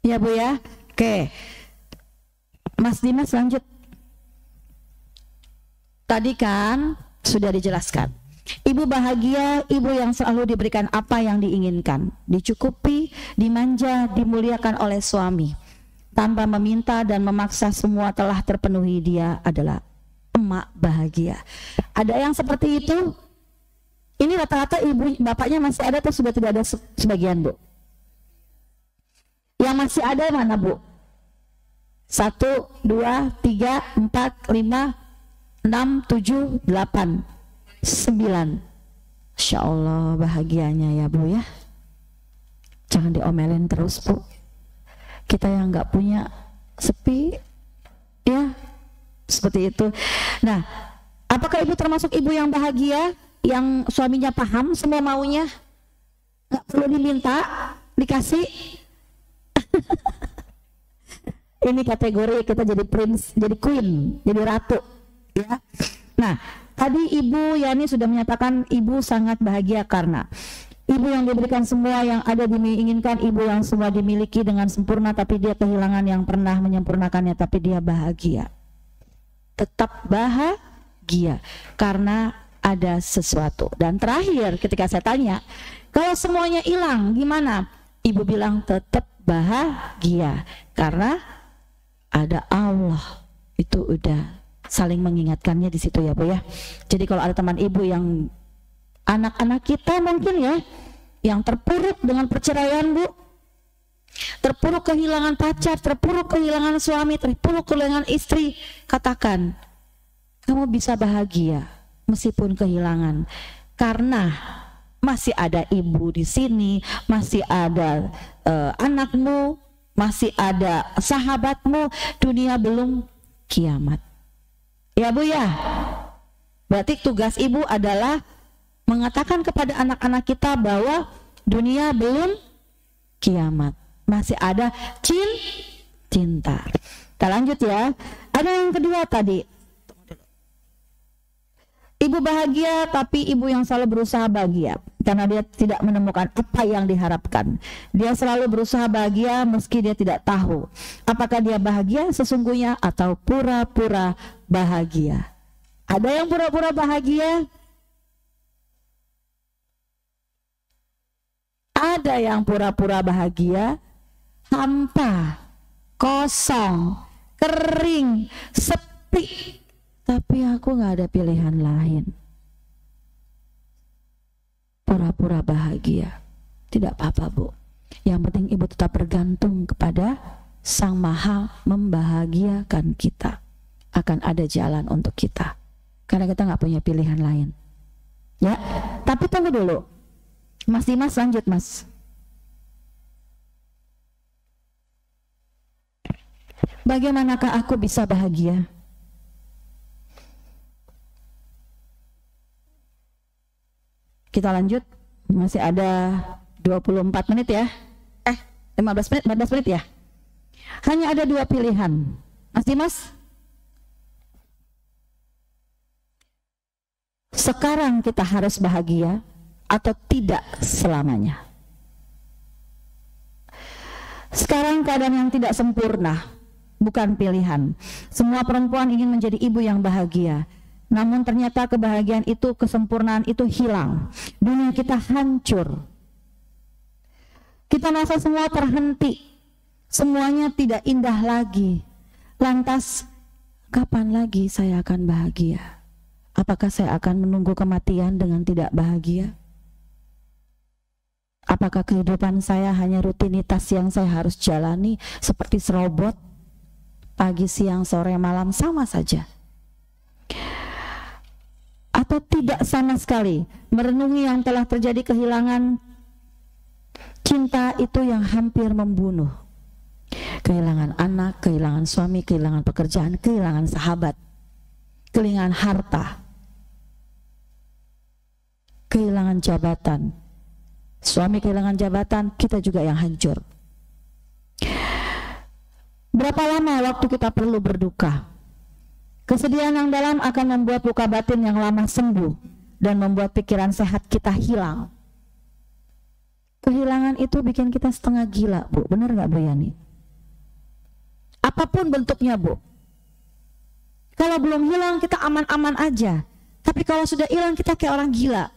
Ya Bu ya. Oke. Mas Dimas lanjut. Tadi kan sudah dijelaskan. Ibu bahagia, ibu yang selalu diberikan apa yang diinginkan, dicukupi, dimanja, dimuliakan oleh suami. Tanpa meminta dan memaksa semua telah terpenuhi, dia adalah emak bahagia. Ada yang seperti itu? Ini rata-rata ibu bapaknya masih ada atau sudah tidak ada sebagian Bu? Yang masih ada mana Bu? 1, 2, 3, 4, 5, 6, 7, 8, 9. Masya Allah bahagianya ya Bu ya. Jangan diomelin terus Bu. Kita yang nggak punya sepi ya, seperti itu. Nah, apakah ibu termasuk ibu yang bahagia, yang suaminya paham semua maunya, nggak perlu diminta, dikasih? Ini kategori kita jadi prince, jadi queen, jadi ratu ya. Nah, tadi Ibu Yani sudah menyatakan ibu sangat bahagia karena ibu yang diberikan semua yang ada diinginkan, ibu yang semua dimiliki dengan sempurna, tapi dia kehilangan yang pernah menyempurnakannya, tapi dia bahagia. Tetap bahagia karena ada sesuatu. Dan terakhir ketika saya tanya, kalau semuanya hilang gimana? Ibu bilang tetap bahagia karena ada Allah. Itu udah saling mengingatkannya di situ ya Bu ya. Jadi kalau ada teman ibu yang anak-anak kita mungkin ya yang terpuruk dengan perceraian Bu, terpuruk kehilangan pacar, terpuruk kehilangan suami, terpuruk kehilangan istri, katakan kamu bisa bahagia meskipun kehilangan. Karena masih ada ibu di sini, masih ada anakmu, masih ada sahabatmu, dunia belum kiamat. Ya Bu ya. Berarti tugas ibu adalah mengatakan kepada anak-anak kita bahwa dunia belum kiamat. Masih ada cinta. Kita lanjut ya. Ada yang kedua tadi. Ibu bahagia, tapi ibu yang selalu berusaha bahagia karena dia tidak menemukan apa yang diharapkan. Dia selalu berusaha bahagia meski dia tidak tahu apakah dia bahagia sesungguhnya atau pura-pura bahagia. Ada yang pura-pura bahagia? Ada yang pura-pura bahagia, hampa, kosong, kering, sepi. Tapi aku gak ada pilihan lain. Pura-pura bahagia. Tidak apa-apa Bu. Yang penting ibu tetap bergantung kepada Sang Maha membahagiakan kita. Akan ada jalan untuk kita. Karena kita gak punya pilihan lain. Ya, tapi tunggu dulu. Mas Dimas lanjut Mas. Bagaimanakah aku bisa bahagia? Kita lanjut, masih ada 24 menit ya. 15 menit ya. Hanya ada 2 pilihan. Mas Dimas, sekarang kita harus bahagia atau tidak selamanya. Sekarang keadaan yang tidak sempurna bukan pilihan. Semua perempuan ingin menjadi ibu yang bahagia. Namun ternyata kebahagiaan itu, kesempurnaan itu hilang. Dunia kita hancur. Kita merasa semua terhenti. Semuanya tidak indah lagi. Lantas, kapan lagi saya akan bahagia? Apakah saya akan menunggu kematian dengan tidak bahagia? Apakah kehidupan saya hanya rutinitas yang saya harus jalani seperti serobot? Pagi, siang, sore, malam sama saja. Atau tidak sama sekali merenungi yang telah terjadi kehilangan cinta itu yang hampir membunuh. Kehilangan anak, kehilangan suami, kehilangan pekerjaan, kehilangan sahabat, kehilangan harta, kehilangan jabatan. Suami kehilangan jabatan, kita juga yang hancur. Berapa lama waktu kita perlu berduka? Kesedihan yang dalam akan membuat luka batin yang lama sembuh dan membuat pikiran sehat kita hilang. Kehilangan itu bikin kita setengah gila, Bu. Benar nggak Bu Yani? Apapun bentuknya, Bu. Kalau belum hilang kita aman-aman aja. Tapi kalau sudah hilang kita kayak orang gila.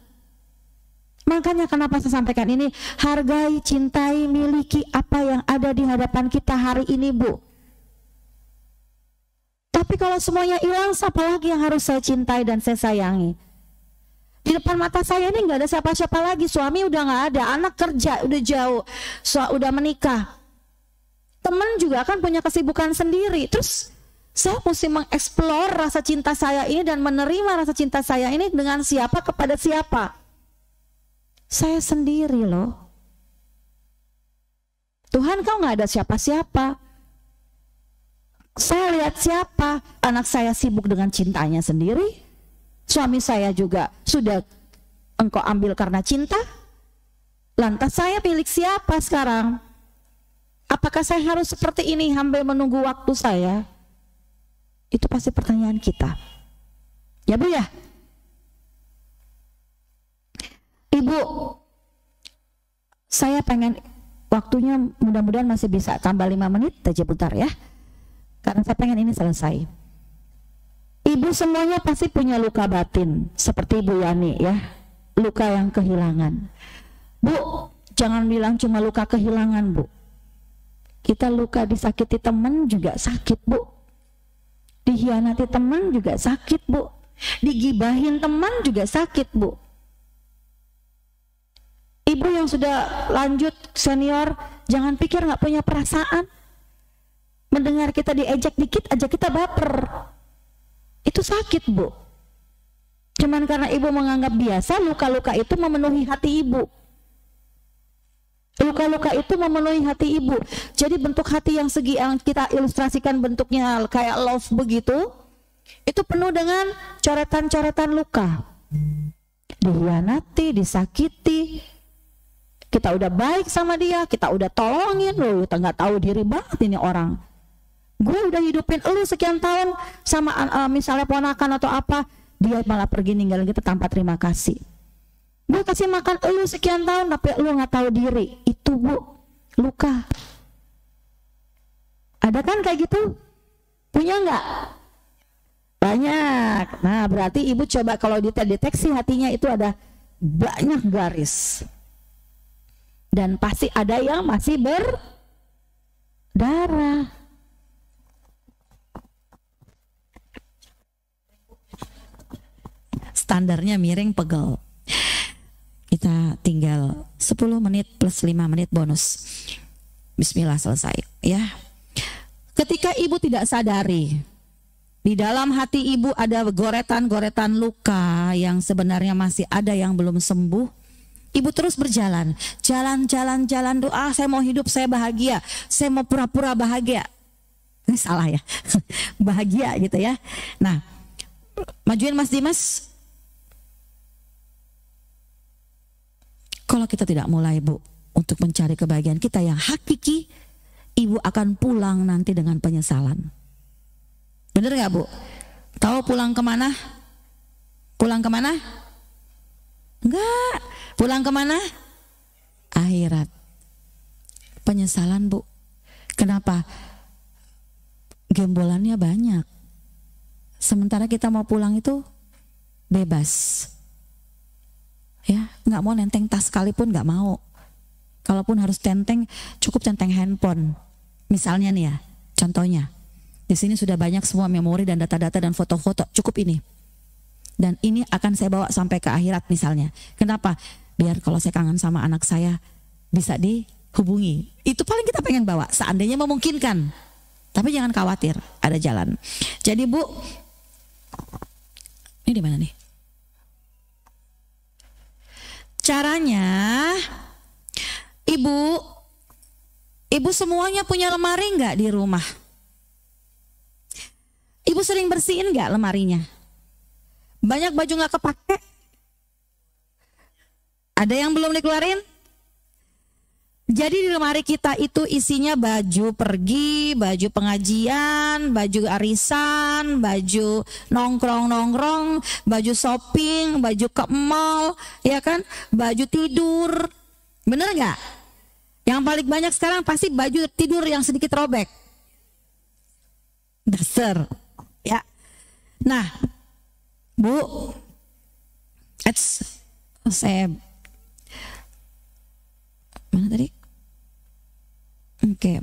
Makanya kenapa saya sampaikan ini, hargai, cintai, miliki apa yang ada di hadapan kita hari ini, Bu. Tapi kalau semuanya hilang, siapa lagi yang harus saya cintai dan saya sayangi? Di depan mata saya ini nggak ada siapa-siapa lagi. Suami udah nggak ada, anak kerja udah jauh, udah menikah. Teman juga kan punya kesibukan sendiri. Terus saya mesti mengeksplor rasa cinta saya ini dan menerima rasa cinta saya ini dengan siapa kepada siapa? Saya sendiri loh. Tuhan, kau nggak ada siapa-siapa. Saya lihat siapa? Anak saya sibuk dengan cintanya sendiri. Suami saya juga sudah engkau ambil karena cinta. Lantas saya milik siapa sekarang? Apakah saya harus seperti ini sambil menunggu waktu saya? Itu pasti pertanyaan kita. Ya Bu ya? Ibu, saya pengen waktunya mudah-mudahan masih bisa tambah 5 menit aja bentar ya. Karena saya pengen ini selesai. Ibu semuanya pasti punya luka batin seperti Bu Yani ya. Luka yang kehilangan. Bu, jangan bilang cuma luka kehilangan, Bu. Kita luka disakiti teman juga sakit, Bu. Dikhianati teman juga sakit, Bu. Digibahin teman juga sakit, Bu. Ibu yang sudah lanjut senior, jangan pikir nggak punya perasaan. Mendengar kita diejek dikit aja kita baper. Itu sakit, Bu. Cuman karena ibu menganggap biasa, luka-luka itu memenuhi hati ibu. Luka-luka itu memenuhi hati ibu. Jadi bentuk hati yang segi yang kita ilustrasikan bentuknya kayak love begitu, itu penuh dengan coretan-coretan luka. Dihianati, disakiti. Kita udah baik sama dia, kita udah tolongin, loh, kita nggak tahu diri banget ini orang. Gue udah hidupin lu sekian tahun sama misalnya ponakan atau apa, dia malah pergi ninggalin kita tanpa terima kasih. Gue kasih makan lu sekian tahun tapi lu nggak tahu diri. Itu bu, luka. Ada kan kayak gitu? Punya nggak? Banyak. Nah berarti ibu coba kalau deteksi hatinya itu ada banyak garis. Dan pasti ada yang masih berdarah. Standarnya miring pegel. Kita tinggal 10 menit plus 5 menit bonus. Bismillah, selesai ya. Ketika ibu tidak sadari, di dalam hati ibu ada goretan-goretan luka yang sebenarnya masih ada yang belum sembuh. Ibu terus berjalan, jalan doa, saya mau hidup, saya bahagia, saya mau pura-pura bahagia. Ini salah ya, bahagia gitu ya. Nah, majuin Mas Dimas. Kalau kita tidak mulai bu, untuk mencari kebahagiaan kita yang hakiki, ibu akan pulang nanti dengan penyesalan. Bener gak bu? Tahu pulang kemana? Pulang kemana? Enggak. Pulang kemana? Akhirat. Penyesalan bu. Kenapa? Gembolannya banyak. Sementara kita mau pulang itu bebas. Ya, nggak mau nenteng tas sekalipun nggak mau. Kalaupun harus tenteng, cukup tenteng handphone. Misalnya nih ya, contohnya. Di sini sudah banyak semua memori dan data-data dan foto-foto. Cukup ini. Dan ini akan saya bawa sampai ke akhirat misalnya. Kenapa? Biar kalau saya kangen sama anak saya bisa dihubungi. Itu paling kita pengen bawa, seandainya memungkinkan. Tapi jangan khawatir, ada jalan. Jadi bu, ini di mana nih? Caranya, ibu semuanya punya lemari nggak di rumah? Ibu sering bersihin nggak lemarinya? Banyak baju nggak kepake? Ada yang belum dikeluarin? Jadi di lemari kita itu isinya baju pergi, baju pengajian, baju arisan, baju nongkrong-nongkrong, baju shopping, baju ke mall, ya kan? Baju tidur. Bener nggak? Yang paling banyak sekarang pasti baju tidur yang sedikit robek. Dasar, ya. Nah, bu, saya mana tadi? Oke.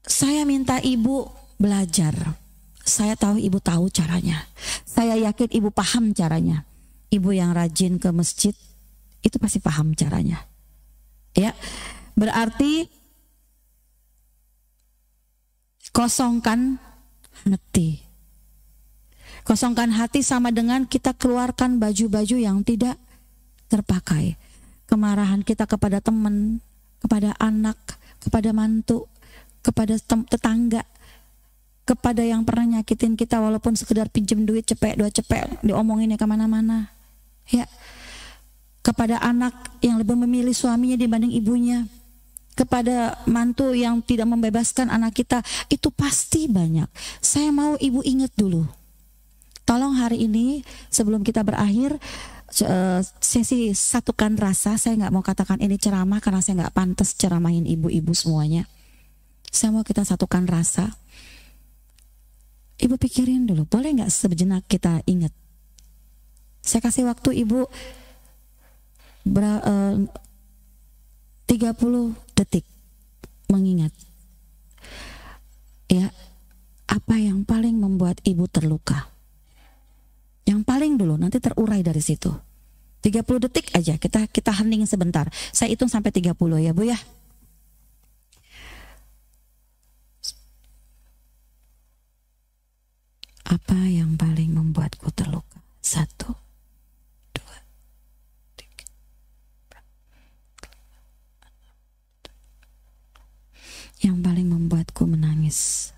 Saya minta ibu belajar. Saya tahu ibu tahu caranya. Saya yakin ibu paham caranya. Ibu yang rajin ke masjid itu pasti paham caranya. Ya. Berarti kosongkan hati. Kosongkan hati sama dengan kita keluarkan baju-baju yang tidak terpakai. Kemarahan kita kepada teman, kepada anak, kepada mantu, kepada tetangga, kepada yang pernah nyakitin kita walaupun sekedar pinjem duit cepek dua cepek diomonginnya kemana-mana, ya. Kepada anak yang lebih memilih suaminya dibanding ibunya, kepada mantu yang tidak membebaskan anak kita, itu pasti banyak. Saya mau ibu ingat dulu. Tolong hari ini sebelum kita berakhir sesi satukan rasa. Saya nggak mau katakan ini ceramah karena saya nggak pantas ceramahin ibu-ibu semuanya. Saya mau kita satukan rasa. Ibu pikirin dulu, boleh nggak sejenak kita ingat? Saya kasih waktu ibu 30 detik mengingat. Ya, apa yang paling membuat ibu terluka? Yang paling dulu, nanti terurai dari situ. 30 detik aja, kita hening sebentar. Saya hitung sampai 30 ya bu ya. Apa yang paling membuatku terluka? 1, 2, 3. Yang paling membuatku menangis.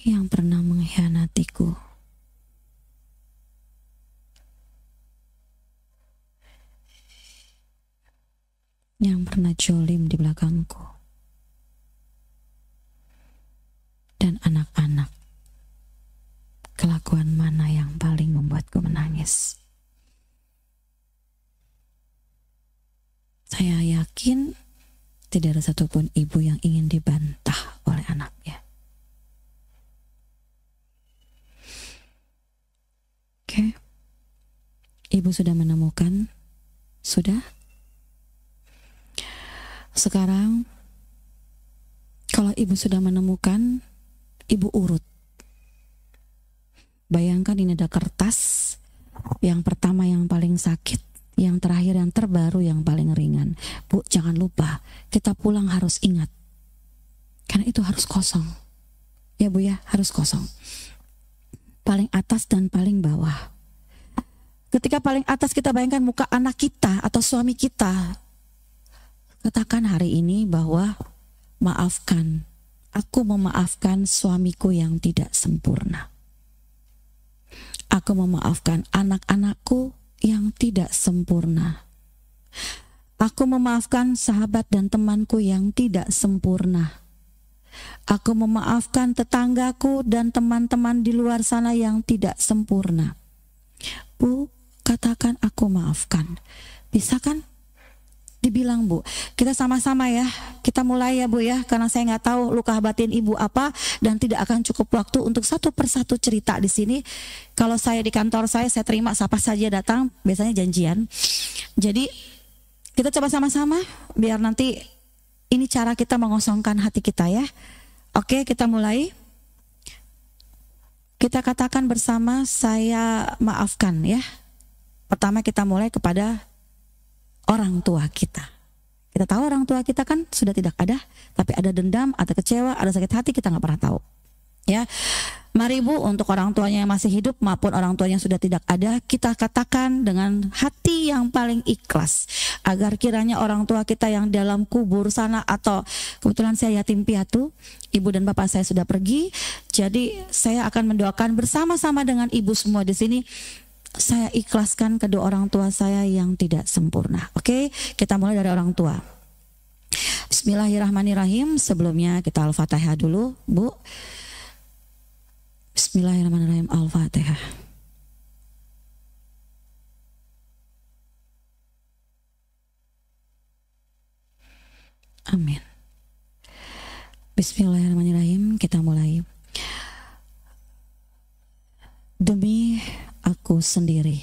Yang pernah mengkhianatiku. Yang pernah jolim di belakangku. Dan anak-anak. Kelakuan mana yang paling membuatku menangis? Saya yakin tidak ada satupun ibu yang ingin dibantah oleh anaknya. Oke. Ibu sudah menemukan? Sudah? Sekarang, kalau ibu sudah menemukan, ibu urut. Bayangkan ini ada kertas, yang pertama yang paling sakit, yang terakhir yang terbaru yang paling ringan. Bu, jangan lupa, kita pulang harus ingat. Karena itu harus kosong. Ya Bu ya, harus kosong. Paling atas dan paling bawah. Ketika paling atas kita bayangkan muka anak kita atau suami kita. Katakan hari ini bahwa maafkan, aku memaafkan suamiku yang tidak sempurna. Aku memaafkan anak-anakku yang tidak sempurna. Aku memaafkan sahabat dan temanku yang tidak sempurna. Aku memaafkan tetanggaku dan teman-teman di luar sana yang tidak sempurna. Bu, katakan aku maafkan. Bisa kan? Dibilang Bu, kita sama-sama ya, kita mulai ya Bu ya, karena saya nggak tahu luka batin ibu apa dan tidak akan cukup waktu untuk satu persatu cerita di sini. Kalau saya di kantor saya terima siapa saja datang, biasanya janjian. Jadi kita coba sama-sama biar nanti ini cara kita mengosongkan hati kita ya. Oke, kita mulai. Kita katakan bersama, saya maafkan ya. Pertama kita mulai kepada orang tua kita. Kita tahu orang tua kita kan sudah tidak ada, tapi ada dendam, ada kecewa, ada sakit hati, kita nggak pernah tahu. Ya, mari Bu, untuk orang tuanya yang masih hidup maupun orang tuanya yang sudah tidak ada, kita katakan dengan hati yang paling ikhlas, agar kiranya orang tua kita yang dalam kubur sana, atau kebetulan saya yatim piatu, ibu dan bapak saya sudah pergi, jadi saya akan mendoakan bersama-sama dengan ibu semua di sini. Saya ikhlaskan kedua orang tua saya yang tidak sempurna. Oke, kita mulai dari orang tua. Bismillahirrahmanirrahim. Sebelumnya kita Al-Fatihah dulu, Bu. Bismillahirrahmanirrahim. Al-Fatihah. Amin. Bismillahirrahmanirrahim. Kita mulai. Demi aku sendiri.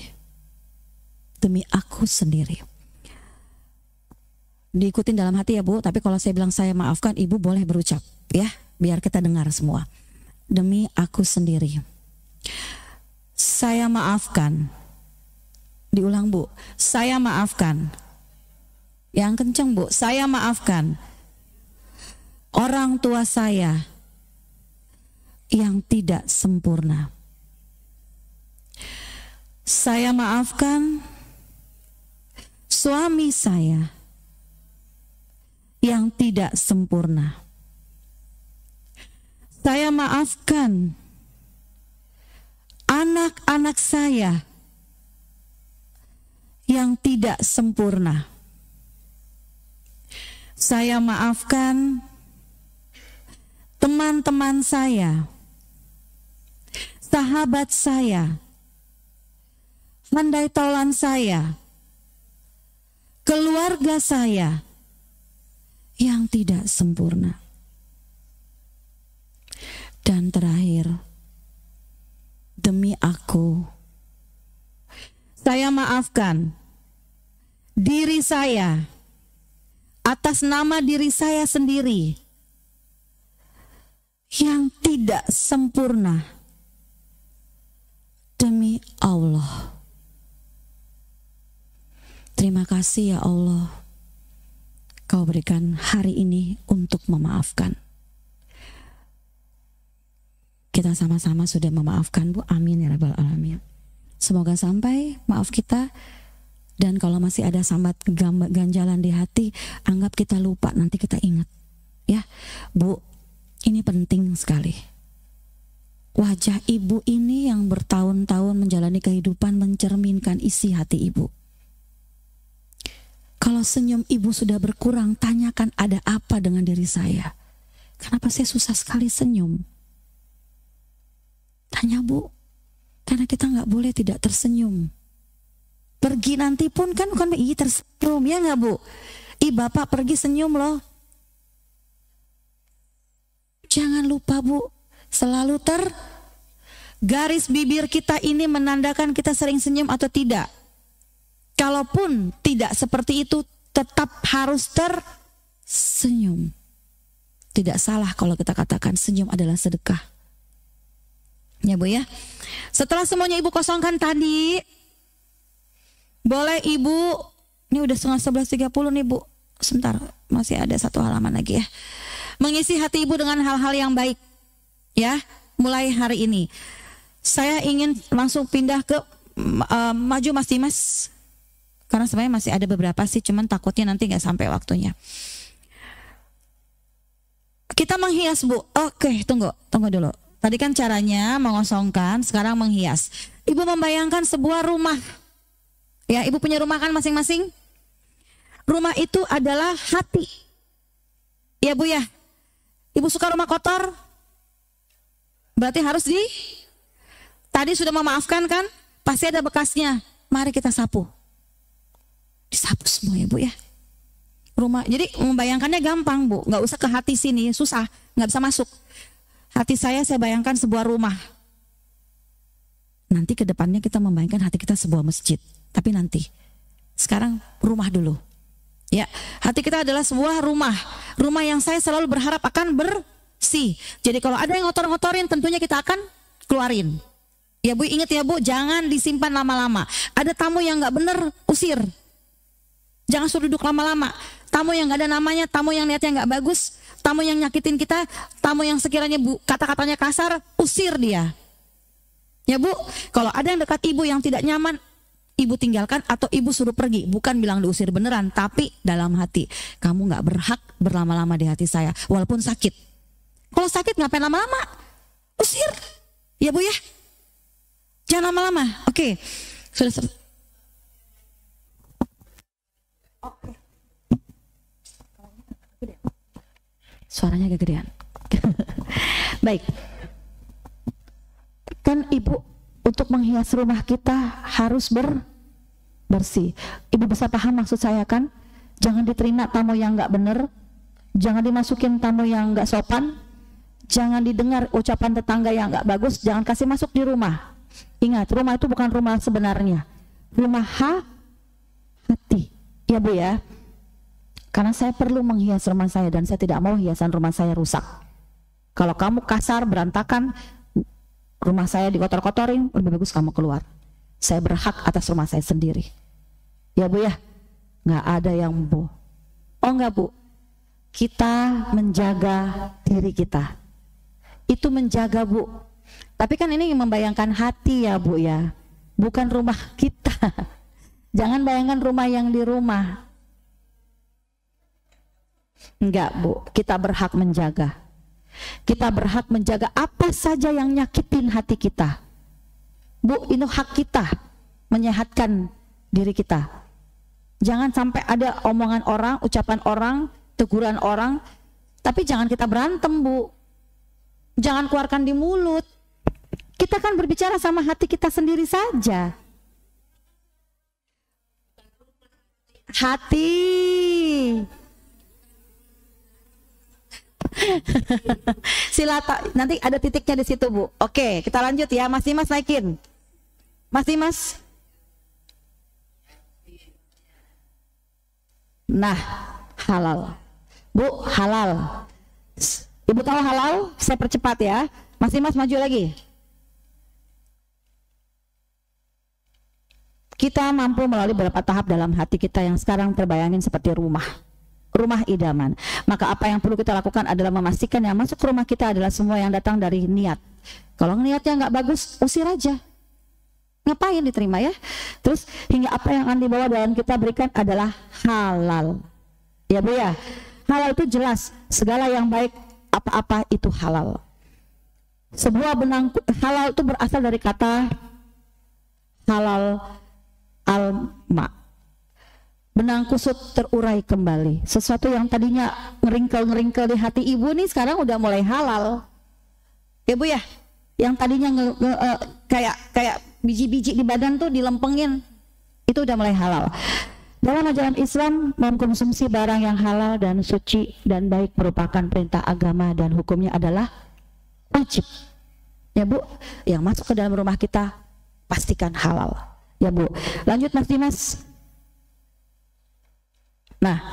Demi aku sendiri. Diikutin dalam hati ya Bu, tapi kalau saya bilang saya maafkan, Ibu boleh berucap ya, biar kita dengar semua. Demi aku sendiri. Saya maafkan. Diulang Bu. Saya maafkan. Yang kenceng Bu. Saya maafkan orang tua saya yang tidak sempurna. Saya maafkan suami saya yang tidak sempurna. Saya maafkan anak-anak saya yang tidak sempurna. Saya maafkan teman-teman saya, sahabat saya, handai tolan saya, keluarga saya yang tidak sempurna. Dan terakhir, demi aku, saya maafkan diri saya atas nama diri saya sendiri yang tidak sempurna. Demi Allah. Terima kasih ya Allah, Kau berikan hari ini untuk memaafkan. Kita sama-sama sudah memaafkan Bu. Amin ya rabbal alamin. Semoga sampai maaf kita. Dan kalau masih ada sambat ganjalan di hati, anggap kita lupa, nanti kita ingat. Ya, Bu, ini penting sekali. Wajah ibu ini yang bertahun-tahun menjalani kehidupan mencerminkan isi hati ibu. Kalau senyum ibu sudah berkurang, tanyakan ada apa dengan diri saya. Kenapa saya susah sekali senyum? Tanya Bu, karena kita nggak boleh tidak tersenyum. Pergi nanti pun kan bukan tersenyum, ya nggak Bu? Bapak pergi senyum loh. Jangan lupa Bu, selalu garis bibir kita ini menandakan kita sering senyum atau tidak. Kalaupun tidak seperti itu, tetap harus tersenyum. Tidak salah kalau kita katakan senyum adalah sedekah. Ya Bu ya. Setelah semuanya Ibu kosongkan tadi, boleh Ibu, ini udah setengah 11.30 nih Bu. Sebentar, masih ada satu halaman lagi ya. Mengisi hati Ibu dengan hal-hal yang baik. Ya, mulai hari ini. Saya ingin langsung pindah ke maju Mas Dimas. Karena sebenarnya masih ada beberapa sih, cuman takutnya nanti nggak sampai waktunya. Kita menghias Bu. Oke, tunggu dulu. Tadi kan caranya mengosongkan, sekarang menghias. Ibu membayangkan sebuah rumah. Ya, Ibu punya rumah kan masing-masing? Rumah itu adalah hati. Ya Bu ya. Ibu suka rumah kotor? Berarti harus tadi sudah memaafkan kan? Pasti ada bekasnya. Mari kita sapu. Disapu semua ya Bu ya. Rumah, jadi membayangkannya gampang Bu. Nggak usah ke hati sini, susah. Nggak bisa masuk. Hati saya bayangkan sebuah rumah. Nanti ke depannya kita membayangkan hati kita sebuah masjid. Tapi nanti, sekarang rumah dulu. Ya, hati kita adalah sebuah rumah. Rumah yang saya selalu berharap akan bersih. Jadi kalau ada yang ngotor-ngotorin, tentunya kita akan keluarin. Ya Bu, ingat ya Bu, jangan disimpan lama-lama. Ada tamu yang nggak bener, usir. Jangan suruh duduk lama-lama. Tamu yang nggak ada namanya, tamu yang niatnya nggak bagus, tamu yang nyakitin kita, tamu yang sekiranya Bu kata-katanya kasar, usir dia. Ya Bu, kalau ada yang dekat Ibu yang tidak nyaman, Ibu tinggalkan atau Ibu suruh pergi. Bukan bilang diusir beneran, tapi dalam hati. Kamu gak berhak berlama-lama di hati saya, walaupun sakit. Kalau sakit ngapain lama-lama? Usir. Ya Bu ya. Jangan lama-lama. Oke. Sudah selesai. Suaranya agak gedean. Baik. Kan Ibu untuk menghias rumah kita harus bersih. Ibu bisa paham maksud saya kan? Jangan diterima tamu yang nggak bener, jangan dimasukin tamu yang nggak sopan, jangan didengar ucapan tetangga yang nggak bagus, jangan kasih masuk di rumah. Ingat, rumah itu bukan rumah sebenarnya, rumah hati. Ya Bu ya. Karena saya perlu menghias rumah saya dan saya tidak mau hiasan rumah saya rusak. Kalau kamu kasar, berantakan, rumah saya dikotor-kotorin, lebih bagus kamu keluar. Saya berhak atas rumah saya sendiri. Ya Bu ya, nggak ada yang Bu. Oh nggak Bu, kita menjaga diri kita. Itu menjaga Bu. Tapi kan ini membayangkan hati ya Bu ya, bukan rumah kita. Jangan bayangkan rumah yang di rumah. Enggak Bu, kita berhak menjaga. Kita berhak menjaga apa saja yang nyakitin hati kita. Bu, ini hak kita menyehatkan diri kita. Jangan sampai ada omongan orang, ucapan orang, teguran orang, tapi jangan kita berantem Bu. Jangan keluarkan di mulut. Kita kan berbicara sama hati kita sendiri saja. Hati. Nanti ada titiknya di situ Bu. Oke, kita lanjut ya. Mas Dimas naikin. Mas Dimas. Nah, halal. Bu, halal. Ibu tahu halal? Saya percepat ya. Mas Dimas maju lagi. Kita mampu melalui beberapa tahap dalam hati kita yang sekarang terbayangin seperti rumah idaman. Maka apa yang perlu kita lakukan adalah memastikan yang masuk ke rumah kita adalah semua yang datang dari niat. Kalau niatnya nggak bagus, usir aja. Ngapain diterima ya? Terus hingga apa yang akan dibawa dan kita berikan adalah halal. Ya Bu ya, halal itu jelas, segala yang baik apa-apa itu halal. Sebuah benang halal itu berasal dari kata halal alma. Benang kusut terurai kembali. Sesuatu yang tadinya ngeringkel-ngeringkel di hati ibu nih sekarang udah mulai halal. Ya Bu ya, yang tadinya kayak biji-biji di badan tuh dilempengin, itu udah mulai halal. Dalam ajaran Islam, mengkonsumsi barang yang halal dan suci dan baik merupakan perintah agama dan hukumnya adalah wajib. Ya Bu, yang masuk ke dalam rumah kita pastikan halal. Ya Bu, lanjut Mas Dimas. Nah,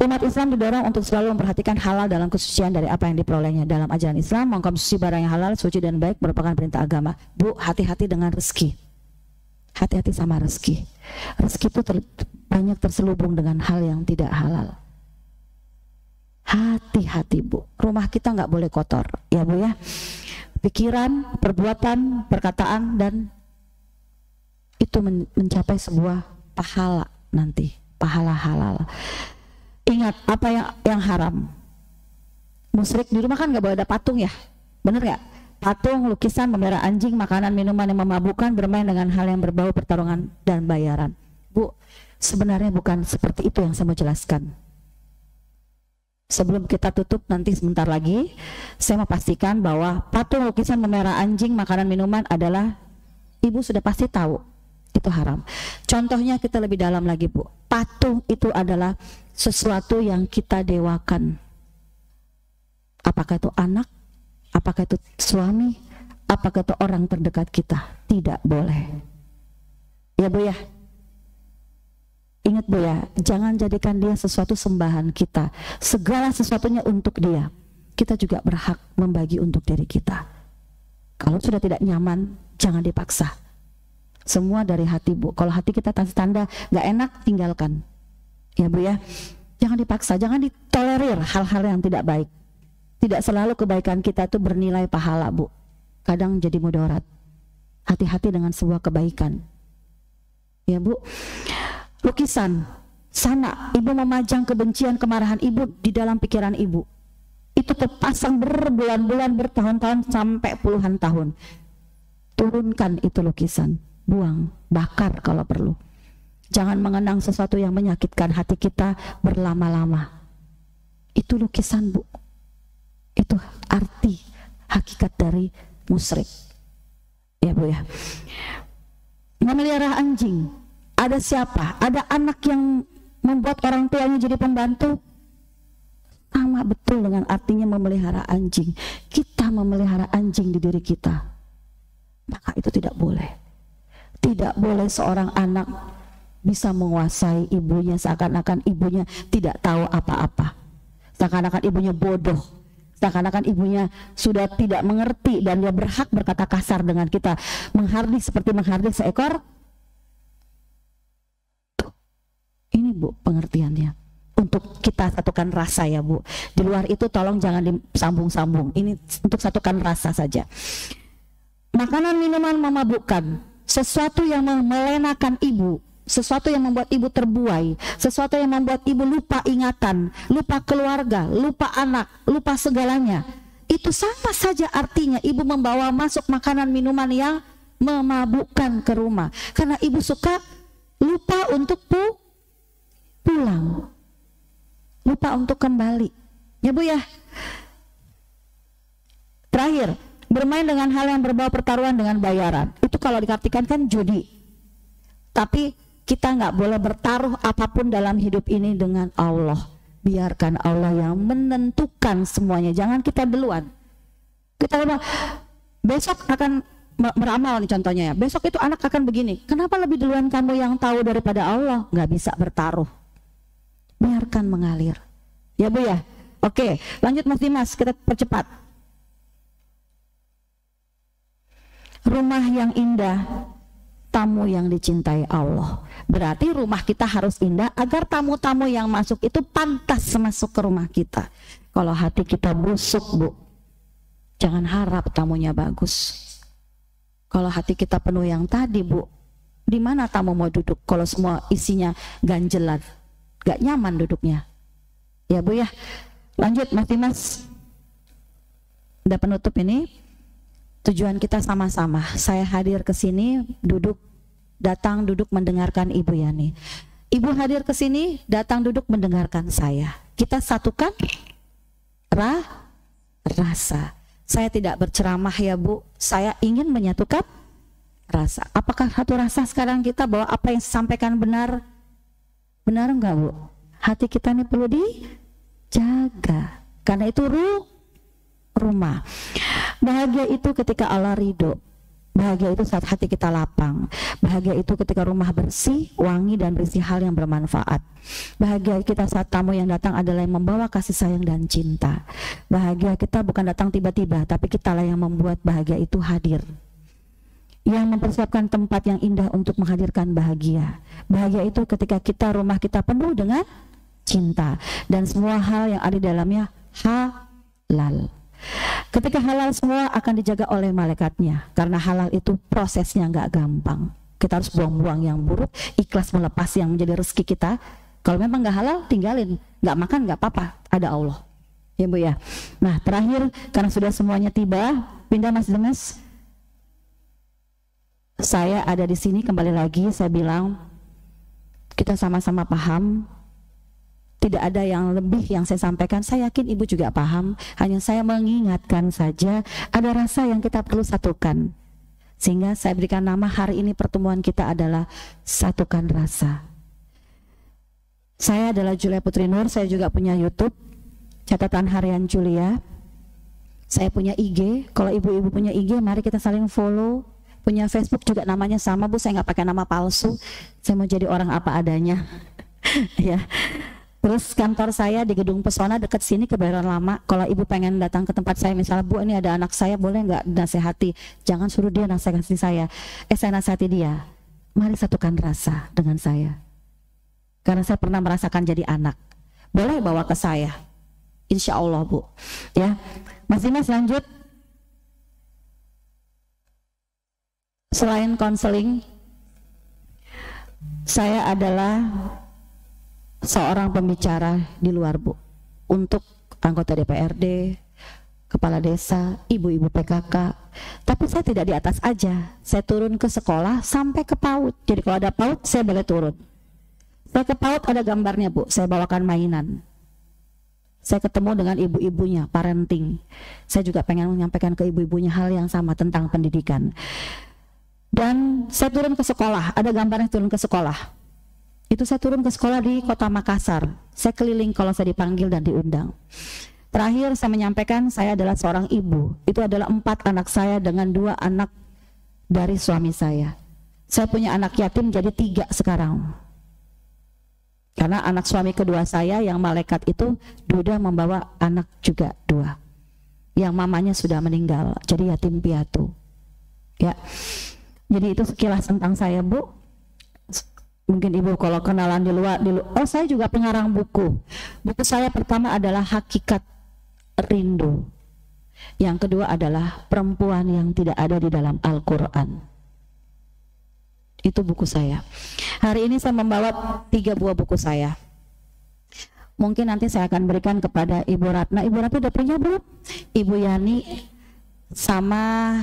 umat Islam didorong untuk selalu memperhatikan halal dalam kesucian dari apa yang diperolehnya. Dalam ajaran Islam, mengkonsumsi barang yang halal, suci dan baik merupakan perintah agama. Bu, hati-hati dengan rezeki. Hati-hati sama rezeki. Rezeki itu banyak terselubung dengan hal yang tidak halal. Hati-hati Bu, rumah kita nggak boleh kotor, ya Bu ya. Pikiran, perbuatan, perkataan, dan itu mencapai sebuah pahala nanti, pahala halal. Ingat apa yang haram. Musyrik di rumah kan nggak boleh ada patung ya, bener nggak? Patung, lukisan, memelihara anjing, makanan, minuman yang memabukkan, bermain dengan hal yang berbau pertarungan dan bayaran. Bu, sebenarnya bukan seperti itu yang saya mau jelaskan. Sebelum kita tutup nanti sebentar lagi, saya mau pastikan bahwa patung, lukisan, memelihara anjing, makanan, minuman adalah, ibu sudah pasti tahu itu haram. Contohnya kita lebih dalam lagi Bu, patung itu adalah sesuatu yang kita dewakan. Apakah itu anak, apakah itu suami, apakah itu orang terdekat kita, tidak boleh. Ya Bu ya, ingat Bu ya, jangan jadikan dia sesuatu sembahan kita. Segala sesuatunya untuk dia. Kita juga berhak membagi untuk diri kita. Kalau sudah tidak nyaman, jangan dipaksa. Semua dari hati Bu. Kalau hati kita tanda nggak enak, tinggalkan. Ya Bu ya, jangan dipaksa, jangan ditolerir hal-hal yang tidak baik. Tidak selalu kebaikan kita itu bernilai pahala Bu. Kadang jadi mudarat. Hati-hati dengan sebuah kebaikan. Ya Bu. Lukisan, sana ibu memajang kebencian, kemarahan ibu di dalam pikiran ibu. Itu terpasang berbulan-bulan, bertahun-tahun sampai puluhan tahun. Turunkan itu lukisan. Buang, bakar kalau perlu. Jangan mengenang sesuatu yang menyakitkan hati kita berlama-lama. Itu lukisan Bu. Itu arti hakikat dari musyrik. Ya Bu ya. Memelihara anjing. Ada siapa? Ada anak yang membuat orang tuanya jadi pembantu. Sama betul dengan artinya memelihara anjing. Kita memelihara anjing di diri kita. Maka itu tidak boleh. Tidak boleh seorang anak bisa menguasai ibunya seakan-akan ibunya tidak tahu apa-apa. Seakan-akan ibunya bodoh. Seakan-akan ibunya sudah tidak mengerti dan dia berhak berkata kasar dengan kita. Menghardik seperti menghardik seekor. Ini Bu pengertiannya. Untuk kita satukan rasa ya Bu. Di luar itu tolong jangan disambung-sambung. Ini untuk satukan rasa saja. Makanan minuman memabukkan. Sesuatu yang melenakan ibu, sesuatu yang membuat ibu terbuai, sesuatu yang membuat ibu lupa ingatan, lupa keluarga, lupa anak, lupa segalanya. Itu sama saja artinya ibu membawa masuk makanan minuman yang memabukkan ke rumah. Karena ibu suka lupa untuk pulang, lupa untuk kembali. Ya Bu ya. Terakhir, bermain dengan hal yang berbau pertaruhan dengan bayaran. Itu kalau diartikan kan judi. Tapi kita nggak boleh bertaruh apapun dalam hidup ini dengan Allah. Biarkan Allah yang menentukan semuanya. Jangan kita duluan. Kita bilang, besok akan beramal nih contohnya ya. Besok itu anak akan begini. Kenapa lebih duluan kamu yang tahu daripada Allah? Nggak bisa bertaruh. Biarkan mengalir. Ya Bu ya. Oke, lanjut Mas Dimas, kita percepat. Rumah yang indah, tamu yang dicintai Allah. Berarti rumah kita harus indah agar tamu-tamu yang masuk itu pantas masuk ke rumah kita. Kalau hati kita busuk Bu, Jangan harap tamunya bagus. Kalau hati kita penuh yang tadi, Bu, di mana tamu mau duduk kalau semua isinya ganjelan, gak nyaman duduknya. Ya Bu ya. Lanjut Mas Dimas. Udah penutup ini. Tujuan kita sama-sama. Saya hadir ke sini, datang duduk mendengarkan Ibu Yani. Ibu hadir ke sini, datang duduk mendengarkan saya. Kita satukan rasa. Saya tidak berceramah ya Bu, saya ingin menyatukan rasa. Apakah satu rasa sekarang kita bahwa apa yang disampaikan benar? Benar enggak Bu? Hati kita ini perlu dijaga. Karena itu rumah. Bahagia itu ketika Allah ridho. Bahagia itu saat hati kita lapang. Bahagia itu ketika rumah bersih, wangi dan berisi hal yang bermanfaat. Bahagia kita saat tamu yang datang adalah yang membawa kasih sayang dan cinta. Bahagia kita bukan datang tiba-tiba, tapi kitalah yang membuat bahagia itu hadir. Yang mempersiapkan tempat yang indah untuk menghadirkan bahagia. Bahagia itu ketika rumah kita penuh dengan cinta. Dan semua hal yang ada di dalamnya halal. Ketika halal semua akan dijaga oleh malaikatnya. Karena halal itu prosesnya nggak gampang. Kita harus buang-buang yang buruk, ikhlas melepas yang menjadi rezeki kita. Kalau memang nggak halal, tinggalin. Nggak makan nggak apa-apa, ada Allah. Ya Bu ya. Nah terakhir, karena sudah semuanya tiba, pindah Mas Dimas. Saya ada di sini kembali lagi, saya bilang kita sama-sama paham. Tidak ada yang lebih yang saya sampaikan, saya yakin Ibu juga paham. Hanya saya mengingatkan saja, ada rasa yang kita perlu satukan. Sehingga saya berikan nama hari ini pertemuan kita adalah satukan rasa. Saya adalah Julia Putri Nur, saya juga punya YouTube, catatan harian Julia. Saya punya IG, kalau ibu-ibu punya IG, mari kita saling follow. Punya Facebook juga namanya sama Bu, saya nggak pakai nama palsu. Saya mau jadi orang apa adanya. Ya. Terus kantor saya di Gedung Pesona dekat sini Kebayoran Lama. Kalau ibu pengen datang ke tempat saya, misalnya Bu ini ada anak saya, boleh nggak nasihati? Jangan suruh dia nasihati saya. Saya nasihati dia. Mari satukan rasa dengan saya. Karena saya pernah merasakan jadi anak. Boleh bawa ke saya. Insya Allah Bu. Ya, Mas Dimas lanjut. Selain konseling, saya adalah seorang pembicara di luar Bu, untuk anggota DPRD, kepala desa, ibu-ibu PKK. Tapi saya tidak di atas aja, saya turun ke sekolah sampai ke PAUD. Jadi kalau ada PAUD saya boleh turun. Saya ke PAUD ada gambarnya Bu, saya bawakan mainan. Saya ketemu dengan ibu-ibunya, parenting. Saya juga pengen menyampaikan ke ibu-ibunya hal yang sama tentang pendidikan. Dan saya turun ke sekolah, ada gambarnya turun ke sekolah. Itu saya turun ke sekolah di Kota Makassar. Saya keliling kalau saya dipanggil dan diundang. Terakhir saya menyampaikan saya adalah seorang ibu. Itu adalah 4 anak saya dengan 2 anak dari suami saya. Saya punya anak yatim jadi 3 sekarang. Karena anak suami kedua saya yang malaikat itu sudah membawa anak juga 2. Yang mamanya sudah meninggal, jadi yatim piatu. Ya. Jadi itu sekilas tentang saya Bu. Mungkin Ibu kalau kenalan di luar, oh saya juga pengarang buku. Buku saya pertama adalah Hakikat Rindu. Yang kedua adalah Perempuan yang Tidak Ada di Dalam Al-Quran. Itu buku saya. Hari ini saya membawa 3 buah buku saya. Mungkin nanti saya akan berikan kepada Ibu Ratna. Ibu Ratna udah punya belum? Ibu Yani sama,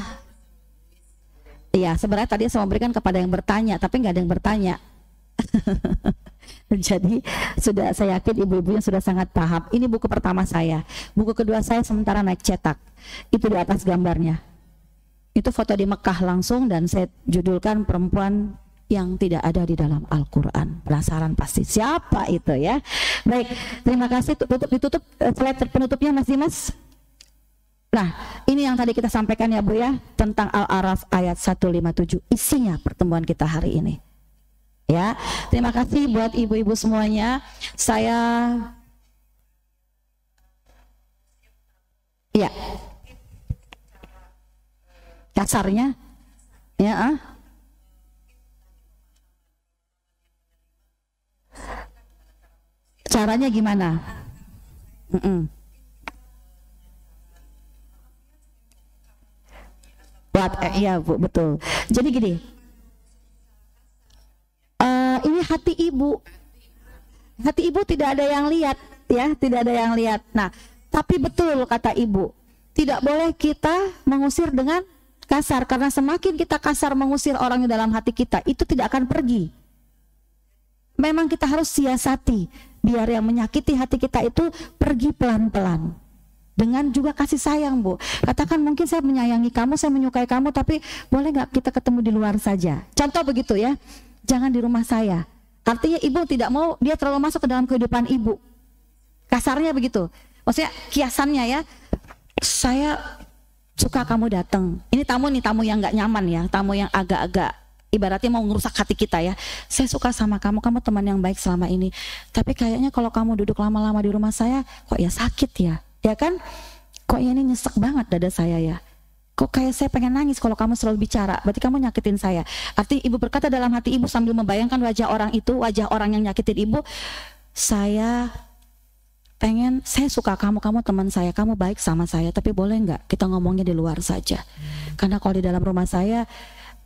ya sebenarnya tadi saya memberikan kepada yang bertanya, tapi nggak ada yang bertanya. Jadi sudah, saya yakin ibu-ibunya sudah sangat paham. Ini buku pertama saya. Buku kedua saya sementara naik cetak. Itu di atas gambarnya. Itu foto di Mekah langsung dan saya judulkan Perempuan yang Tidak Ada di Dalam Al-Quran. Penasaran pasti siapa itu ya. Baik, terima kasih. Ditutup slide penutupnya Mas Dimas. Nah, ini yang tadi kita sampaikan ya Bu ya, tentang Al-A'raf ayat 157. Isinya pertemuan kita hari ini. Ya, terima kasih buat ibu-ibu semuanya. Saya ya kasarnya ya caranya gimana? Iya Bu, betul. Jadi gini, ini hati ibu tidak ada yang lihat ya, tidak ada yang lihat. Nah, tapi betul kata ibu, tidak boleh kita mengusir dengan kasar, karena semakin kita kasar mengusir orang yang dalam hati kita, itu tidak akan pergi. Memang kita harus siasati biar yang menyakiti hati kita itu pergi pelan-pelan. Dengan juga kasih sayang Bu. Katakan mungkin saya menyayangi kamu, saya menyukai kamu, tapi boleh nggak kita ketemu di luar saja. Contoh begitu ya, jangan di rumah saya. Artinya ibu tidak mau dia terlalu masuk ke dalam kehidupan ibu. Kasarnya begitu. Maksudnya kiasannya ya, saya suka kamu datang. Ini tamu yang nggak nyaman ya, tamu yang agak-agak ibaratnya mau ngerusak hati kita ya. Saya suka sama kamu, kamu teman yang baik selama ini. Tapi kayaknya kalau kamu duduk lama-lama di rumah saya, kok ya sakit ya. Ya kan, kok ini nyesek banget dada saya ya, kok kayak saya pengen nangis kalau kamu selalu bicara, berarti kamu nyakitin saya. Arti ibu berkata dalam hati ibu sambil membayangkan wajah orang itu, wajah orang yang nyakitin ibu, saya suka kamu, kamu teman saya, kamu baik sama saya, tapi boleh nggak kita ngomongnya di luar saja, karena kalau di dalam rumah saya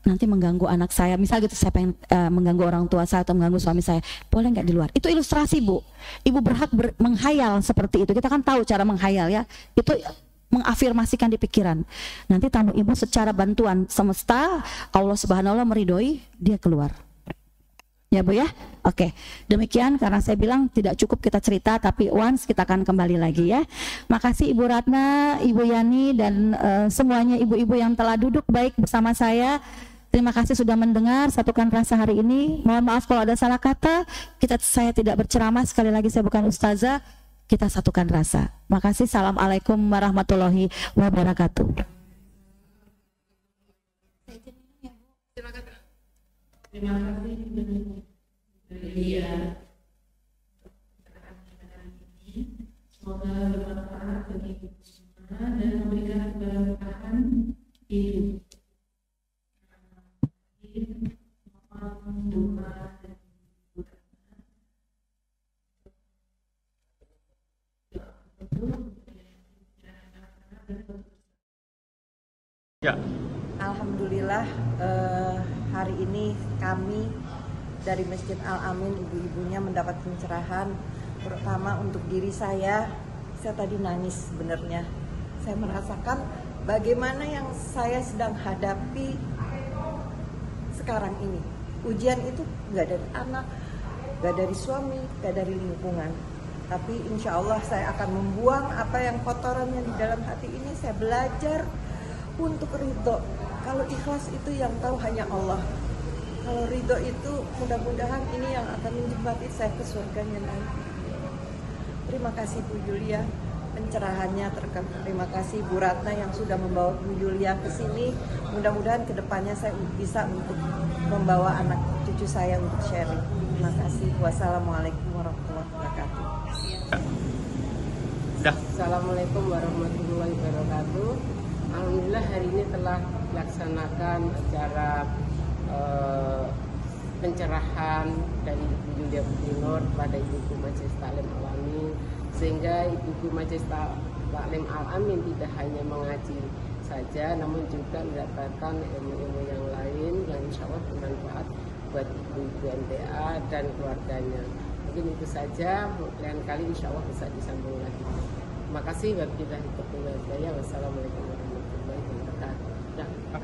nanti mengganggu anak saya, misal gitu, saya pengen mengganggu orang tua saya atau mengganggu suami saya, boleh nggak di luar? Itu ilustrasi Bu. Ibu berhak menghayal seperti itu. Kita kan tahu cara menghayal ya. Itu mengafirmasikan di pikiran. Nanti tamu ibu secara bantuan semesta, Allah Subhanahu wa Ta'ala meridhoi, dia keluar. Ya Bu ya. Oke. Demikian, karena saya bilang tidak cukup kita cerita, tapi once kita akan kembali lagi ya. Makasih Ibu Ratna, Ibu Yani, dan semuanya ibu-ibu yang telah duduk baik bersama saya. Terima kasih sudah mendengar, satukan rasa hari ini. Mohon maaf kalau ada salah kata. Saya tidak berceramah, sekali lagi saya bukan ustazah. Kita satukan rasa. Makasih. Assalamualaikum warahmatullahi wabarakatuh. Terima kasih. Semoga bermanfaat bagi kita semua dan memberikan keberkahan hidup. Ya. Alhamdulillah hari ini kami dari Masjid Al-Amin ibu-ibunya mendapat pencerahan, terutama untuk diri saya tadi nangis sebenarnya. Saya merasakan bagaimana yang saya sedang hadapi sekarang ini. Ujian itu gak dari anak, gak dari suami, gak dari lingkungan. Tapi insya Allah saya akan membuang apa yang kotorannya di dalam hati ini. Saya belajar untuk ridho. Kalau ikhlas itu yang tahu hanya Allah. Kalau ridho itu mudah-mudahan ini yang akan menjembati saya ke surganya nanti. Terima kasih Bu Julia pencerahannya. Terima kasih Bu Ratna yang sudah membawa Bu Julia ke sini. Mudah-mudahan kedepannya saya bisa untuk membawa anak cucu saya untuk sharing. Terima kasih. Wassalamualaikum warahmatullahi wabarakatuh. Assalamualaikum warahmatullahi wabarakatuh. Alhamdulillah hari ini telah dilaksanakan acara pencerahan dari Ibu Julia Budinur pada Ibu Majelis Taklim Al-Amin, sehingga Ibu Majelis Taklim Al-Amin tidak hanya mengaji saja, namun juga mendapatkan ilmu-ilmu yang lain yang insya Allah bermanfaat buat ibu-ibu MTA dan keluarganya. Mungkin itu saja, lain kali insya Allah bisa disambung lagi. Terima kasih. Wabillahi taufiq wal hidayah. Wassalamualaikum warahmatullahi wabarakatuh.